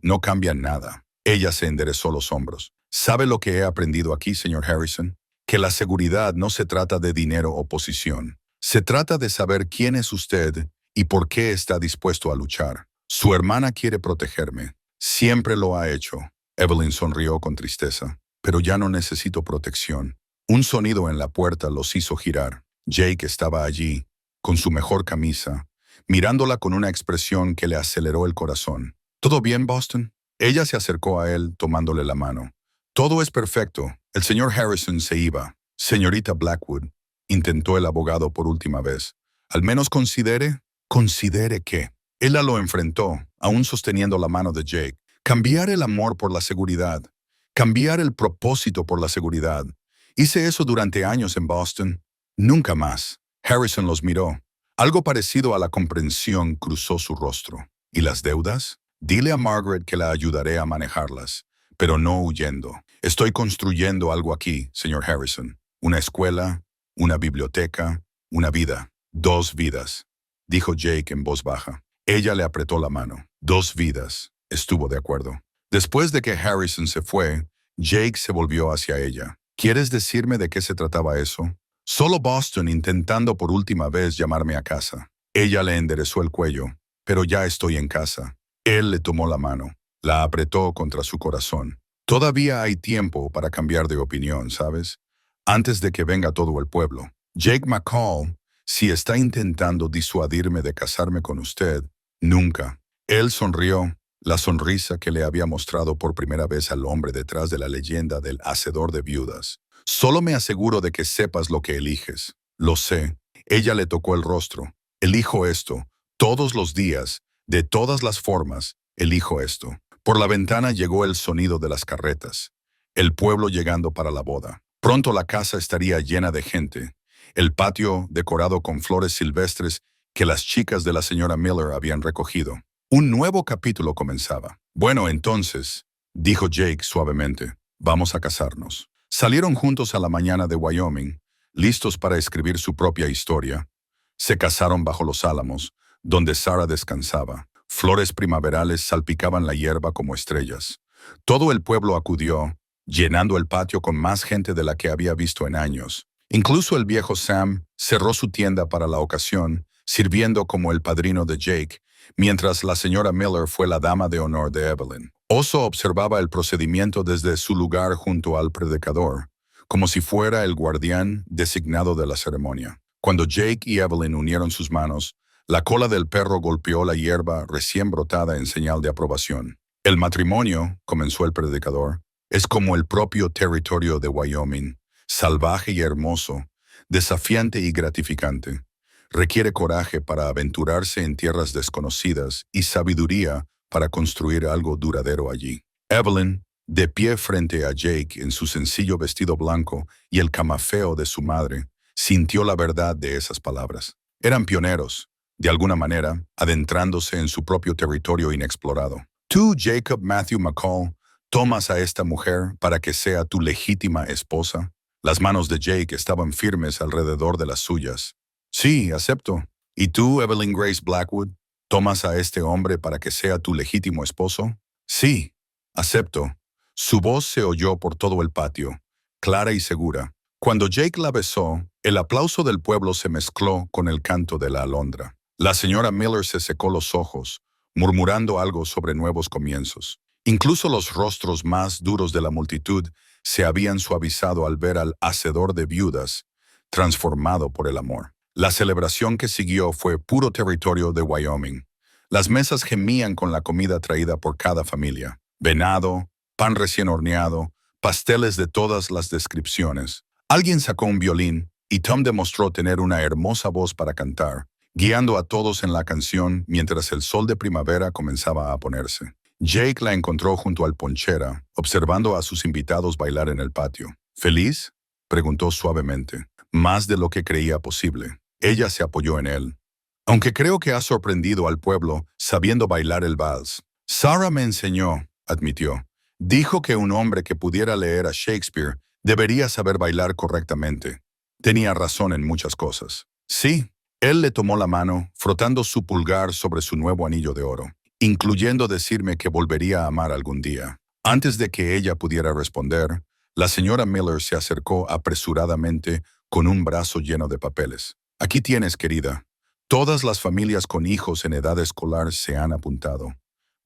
no cambian nada. Ella se enderezó los hombros. ¿Sabe lo que he aprendido aquí, señor Harrison? que la seguridad no se trata de dinero o posición. Se trata de saber quién es usted y por qué está dispuesto a luchar. Su hermana quiere protegerme. Siempre lo ha hecho. Evelyn sonrió con tristeza. Pero ya no necesito protección. Un sonido en la puerta los hizo girar. Jake estaba allí, con su mejor camisa, mirándola con una expresión que le aceleró el corazón. ¿Todo bien, Boston? Ella se acercó a él, tomándole la mano. Todo es perfecto. El señor Harrison se iba. Señorita Blackwood, intentó el abogado por última vez. Al menos considere que. Ella lo enfrentó, aún sosteniendo la mano de Jake. Cambiar el amor por la seguridad. Cambiar el propósito por la seguridad. Hice eso durante años en Boston. Nunca más. Harrison los miró. Algo parecido a la comprensión cruzó su rostro. ¿Y las deudas? Dile a Margaret que la ayudaré a manejarlas, pero no huyendo. Estoy construyendo algo aquí, señor Harrison. Una escuela, una biblioteca, una vida. 2 vidas, dijo Jake en voz baja. Ella le apretó la mano. 2 vidas. Estuvo de acuerdo. Después de que Harrison se fue, Jake se volvió hacia ella. ¿Quieres decirme de qué se trataba eso? Solo Boston intentando por última vez llamarme a casa. Ella le enderezó el cuello. Pero ya estoy en casa. Él le tomó la mano. La apretó contra su corazón. Todavía hay tiempo para cambiar de opinión, ¿sabes? Antes de que venga todo el pueblo. Jake McCall, si está intentando disuadirme de casarme con usted, nunca. Él sonrió, la sonrisa que le había mostrado por primera vez al hombre detrás de la leyenda del hacedor de viudas. Solo me aseguro de que sepas lo que eliges. Lo sé. Ella le tocó el rostro. Elijo esto. Todos los días, de todas las formas, elijo esto. Por la ventana llegó el sonido de las carretas. El pueblo llegando para la boda. Pronto la casa estaría llena de gente. El patio decorado con flores silvestres que las chicas de la señora Miller habían recogido. Un nuevo capítulo comenzaba. Bueno, entonces, dijo Jake suavemente, vamos a casarnos. Salieron juntos a la mañana de Wyoming, listos para escribir su propia historia. Se casaron bajo los álamos, donde Sarah descansaba. Flores primaverales salpicaban la hierba como estrellas. Todo el pueblo acudió, llenando el patio con más gente de la que había visto en años. Incluso el viejo Sam cerró su tienda para la ocasión, sirviendo como el padrino de Jake, mientras la señora Miller fue la dama de honor de Evelyn. Oso observaba el procedimiento desde su lugar junto al predicador, como si fuera el guardián designado de la ceremonia. Cuando Jake y Evelyn unieron sus manos, la cola del perro golpeó la hierba recién brotada en señal de aprobación. El matrimonio, comenzó el predicador, es como el propio territorio de Wyoming, salvaje y hermoso, desafiante y gratificante. Requiere coraje para aventurarse en tierras desconocidas y sabiduría para construir algo duradero allí. Evelyn, de pie frente a Jake en su sencillo vestido blanco y el camafeo de su madre, sintió la verdad de esas palabras. Eran pioneros, de alguna manera, adentrándose en su propio territorio inexplorado. Tú, Jacob Matthew McCall, tomas a esta mujer para que sea tu legítima esposa. Las manos de Jake estaban firmes alrededor de las suyas. Sí, acepto. ¿Y tú, Evelyn Grace Blackwood, tomas a este hombre para que sea tu legítimo esposo? Sí, acepto. Su voz se oyó por todo el patio, clara y segura. Cuando Jake la besó, el aplauso del pueblo se mezcló con el canto de la alondra. La señora Miller se secó los ojos, murmurando algo sobre nuevos comienzos. Incluso los rostros más duros de la multitud se habían suavizado al ver al hacedor de viudas, transformado por el amor. La celebración que siguió fue puro territorio de Wyoming. Las mesas gemían con la comida traída por cada familia. Venado, pan recién horneado, pasteles de todas las descripciones. Alguien sacó un violín y Tom demostró tener una hermosa voz para cantar, guiando a todos en la canción mientras el sol de primavera comenzaba a ponerse. Jake la encontró junto al ponchera, observando a sus invitados bailar en el patio. ¿Feliz?, preguntó suavemente. Más de lo que creía posible. Ella se apoyó en él. Aunque creo que ha sorprendido al pueblo sabiendo bailar el vals. Sarah me enseñó, admitió. Dijo que un hombre que pudiera leer a Shakespeare debería saber bailar correctamente. Tenía razón en muchas cosas. Sí, él le tomó la mano, frotando su pulgar sobre su nuevo anillo de oro, incluyendo decirme que volvería a amar algún día. Antes de que ella pudiera responder, La señora Miller se acercó apresuradamente con un brazo lleno de papeles. Aquí tienes, querida. Todas las familias con hijos en edad escolar se han apuntado.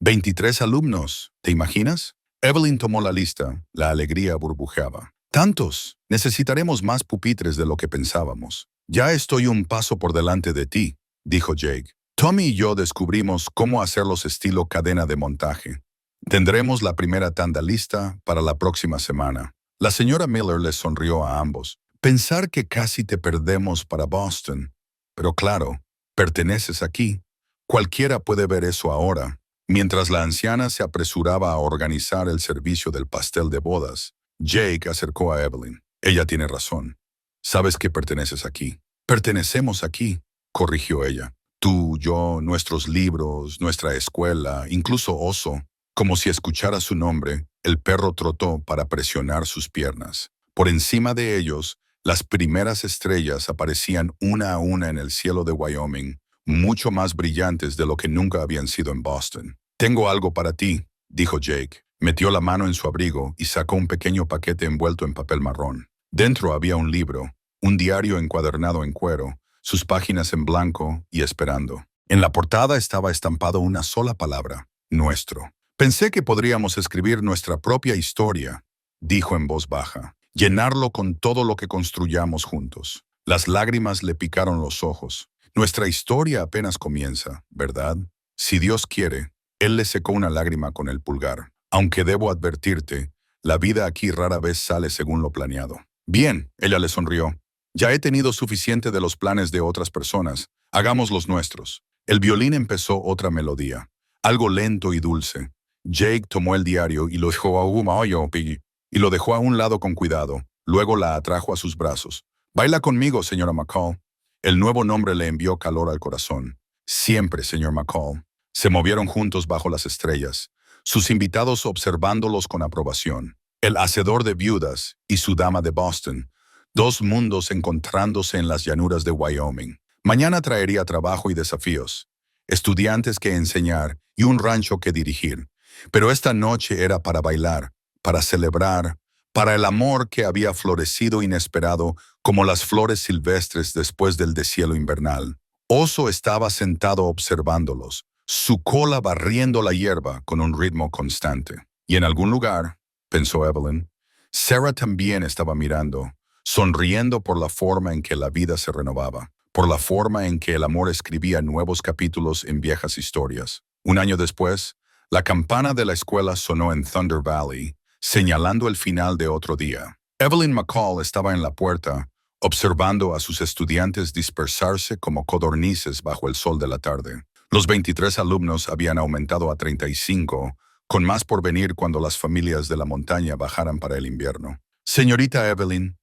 23 alumnos, ¿te imaginas? Evelyn tomó la lista. La alegría burbujeaba. ¡Tantos! Necesitaremos más pupitres de lo que pensábamos. Ya estoy un paso por delante de ti, dijo Jake. Tommy y yo descubrimos cómo hacerlos estilo cadena de montaje. Tendremos la primera tanda lista para la próxima semana. La señora Miller les sonrió a ambos. Pensar que casi te perdemos para Boston. Pero claro, perteneces aquí. Cualquiera puede ver eso ahora. Mientras la anciana se apresuraba a organizar el servicio del pastel de bodas, Jake acercó a Evelyn. Ella tiene razón. Sabes que perteneces aquí. Pertenecemos aquí, corrigió ella. Tú, yo, nuestros libros, nuestra escuela, incluso Oso. Como si escuchara su nombre, el perro trotó para presionar sus piernas. Por encima de ellos, las primeras estrellas aparecían una a una en el cielo de Wyoming, mucho más brillantes de lo que nunca habían sido en Boston. Tengo algo para ti, dijo Jake. Metió la mano en su abrigo y sacó un pequeño paquete envuelto en papel marrón. Dentro había un libro, un diario encuadernado en cuero, sus páginas en blanco y esperando. En la portada estaba estampado una sola palabra: nuestro. Pensé que podríamos escribir nuestra propia historia, dijo en voz baja. Llenarlo con todo lo que construyamos juntos. Las lágrimas le picaron los ojos. Nuestra historia apenas comienza, ¿verdad? Si Dios quiere. Él le secó una lágrima con el pulgar. Aunque debo advertirte, la vida aquí rara vez sale según lo planeado. Bien, ella le sonrió. Ya he tenido suficiente de los planes de otras personas. Hagamos los nuestros. El violín empezó otra melodía, algo lento y dulce. Jake tomó el diario y lo dejó a un lado con cuidado. Luego la atrajo a sus brazos. Baila conmigo, señora McCall. El nuevo nombre le envió calor al corazón. Siempre, señor McCall. Se movieron juntos bajo las estrellas, sus invitados observándolos con aprobación. El hacedor de viudas y su dama de Boston, dos mundos encontrándose en las llanuras de Wyoming. Mañana traería trabajo y desafíos, estudiantes que enseñar y un rancho que dirigir. Pero esta noche era para bailar, para celebrar, para el amor que había florecido inesperado como las flores silvestres después del deshielo invernal. Oso estaba sentado observándolos, su cola barriendo la hierba con un ritmo constante. Y en algún lugar, pensó Evelyn, Sarah también estaba mirando, sonriendo por la forma en que la vida se renovaba, por la forma en que el amor escribía nuevos capítulos en viejas historias. Un año después, la campana de la escuela sonó en Thunder Valley, señalando el final de otro día. Evelyn McCall estaba en la puerta, observando a sus estudiantes dispersarse como codornices bajo el sol de la tarde. Los 23 alumnos habían aumentado a 35, con más por venir cuando las familias de la montaña bajaran para el invierno. Señorita Evelyn,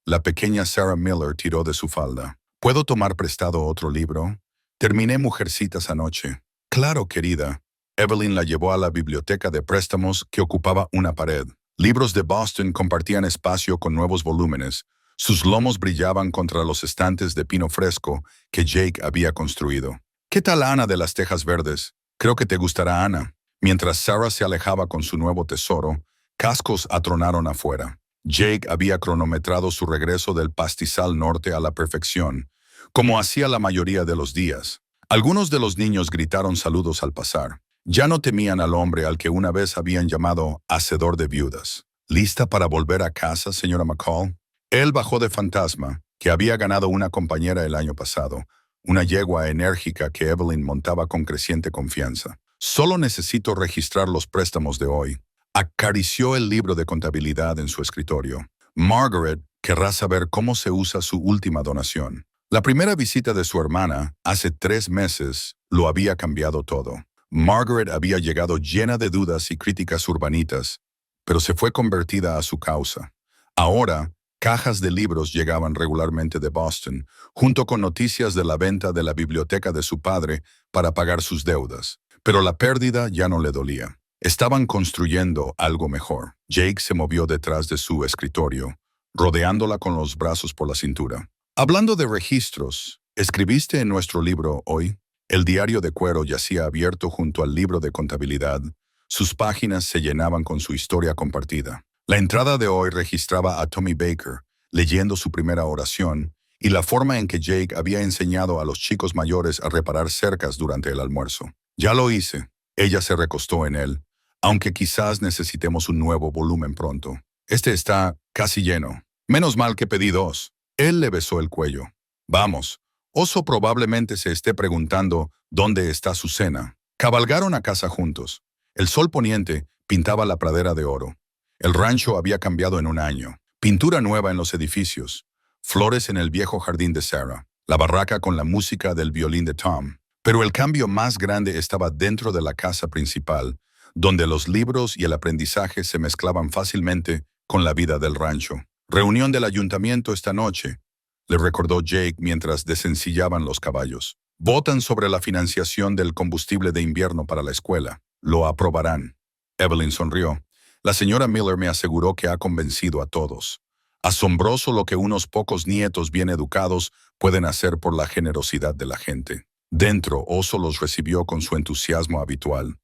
la pequeña Sarah Miller tiró de su falda. ¿Puedo tomar prestado otro libro? Terminé Mujercitas anoche. Claro, querida. Evelyn la llevó a la biblioteca de préstamos que ocupaba una pared. Libros de Boston compartían espacio con nuevos volúmenes. Sus lomos brillaban contra los estantes de pino fresco que Jake había construido. ¿Qué tal Ana de las Tejas Verdes? Creo que te gustará Ana. Mientras Sarah se alejaba con su nuevo tesoro, cascos atronaron afuera. Jake había cronometrado su regreso del pastizal norte a la perfección, como hacía la mayoría de los días. Algunos de los niños gritaron saludos al pasar. Ya no temían al hombre al que una vez habían llamado hacedor de viudas. ¿Lista para volver a casa, señora McCall? Él bajó de Fantasma, que había ganado una compañera el año pasado, una yegua enérgica que Evelyn montaba con creciente confianza. Solo necesito registrar los préstamos de hoy. Acarició el libro de contabilidad en su escritorio. Margaret querrá saber cómo se usa su última donación. La primera visita de su hermana, hace 3 meses, lo había cambiado todo. Margaret había llegado llena de dudas y críticas urbanitas, pero se fue convertida a su causa. Ahora, cajas de libros llegaban regularmente de Boston, junto con noticias de la venta de la biblioteca de su padre para pagar sus deudas. Pero la pérdida ya no le dolía. Estaban construyendo algo mejor. Jake se movió detrás de su escritorio, rodeándola con los brazos por la cintura. Hablando de registros, ¿escribiste en nuestro libro hoy? El diario de cuero yacía abierto junto al libro de contabilidad. Sus páginas se llenaban con su historia compartida. La entrada de hoy registraba a Tommy Baker, leyendo su primera oración, y la forma en que Jake había enseñado a los chicos mayores a reparar cercas durante el almuerzo. Ya lo hice. Ella se recostó en él, aunque quizás necesitemos un nuevo volumen pronto. Este está casi lleno. Menos mal que pedí dos. Él le besó el cuello. Vamos. Oso probablemente se esté preguntando dónde está su cena. Cabalgaron a casa juntos. El sol poniente pintaba la pradera de oro. El rancho había cambiado en un año. Pintura nueva en los edificios. Flores en el viejo jardín de Sarah. La barraca con la música del violín de Tom. Pero el cambio más grande estaba dentro de la casa principal, donde los libros y el aprendizaje se mezclaban fácilmente con la vida del rancho. Reunión del ayuntamiento esta noche, le recordó Jake mientras desencillaban los caballos. Votan sobre la financiación del combustible de invierno para la escuela. Lo aprobarán. Evelyn sonrió. La señora Miller me aseguró que ha convencido a todos. Asombroso lo que unos pocos nietos bien educados pueden hacer por la generosidad de la gente. Dentro, Oso los recibió con su entusiasmo habitual.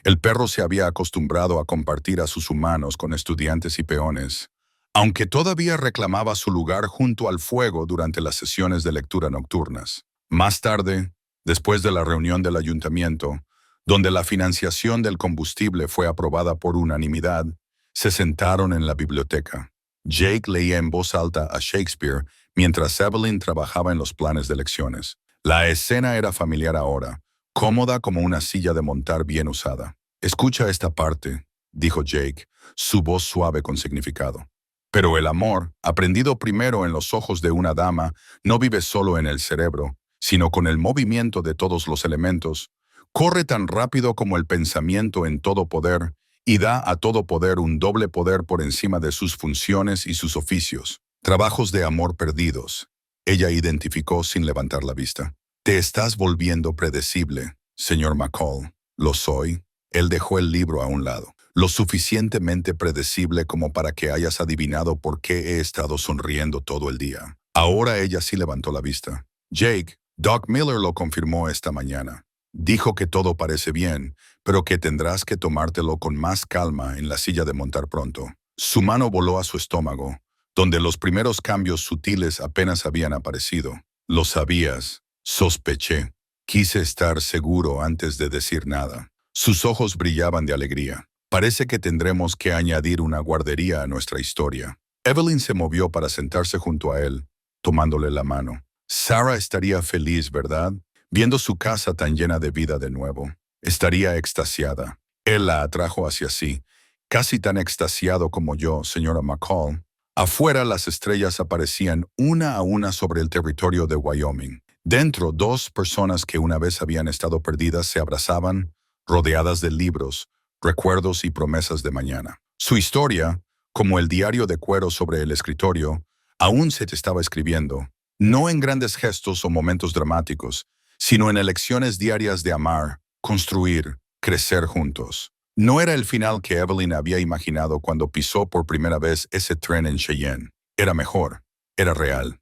El perro se había acostumbrado a compartir a sus humanos con estudiantes y peones, aunque todavía reclamaba su lugar junto al fuego durante las sesiones de lectura nocturnas. Más tarde, después de la reunión del ayuntamiento, donde la financiación del combustible fue aprobada por unanimidad, se sentaron en la biblioteca. Jake leía en voz alta a Shakespeare mientras Evelyn trabajaba en los planes de lecciones. La escena era familiar ahora, cómoda como una silla de montar bien usada. Escucha esta parte, dijo Jake, su voz suave con significado. Pero el amor, aprendido primero en los ojos de una dama, no vive solo en el cerebro, sino con el movimiento de todos los elementos. Corre tan rápido como el pensamiento en todo poder, y da a todo poder un doble poder por encima de sus funciones y sus oficios. Trabajos de amor perdidos. Ella identificó sin levantar la vista. Te estás volviendo predecible, señor McCall. Lo soy. Él dejó el libro a un lado. Lo suficientemente predecible como para que hayas adivinado por qué he estado sonriendo todo el día. Ahora ella sí levantó la vista. Jake, Doc Miller lo confirmó esta mañana. Dijo que todo parece bien, pero que tendrás que tomártelo con más calma en la silla de montar pronto. Su mano voló a su estómago, donde los primeros cambios sutiles apenas habían aparecido. Lo sabías, sospeché. Quise estar seguro antes de decir nada. Sus ojos brillaban de alegría. Parece que tendremos que añadir una guardería a nuestra historia. Evelyn se movió para sentarse junto a él, tomándole la mano. Sarah estaría feliz, ¿verdad? Viendo su casa tan llena de vida de nuevo. Estaría extasiada. Él la atrajo hacia sí, casi tan extasiado como yo, señora McCall. Afuera las estrellas aparecían una a una sobre el territorio de Wyoming. Dentro, dos personas que una vez habían estado perdidas se abrazaban, rodeadas de libros, recuerdos y promesas de mañana. Su historia, como el diario de cuero sobre el escritorio, aún se te estaba escribiendo, no en grandes gestos o momentos dramáticos, sino en elecciones diarias de amar, construir, crecer juntos. No era el final que Evelyn había imaginado cuando pisó por primera vez ese tren en Cheyenne. Era mejor, era real.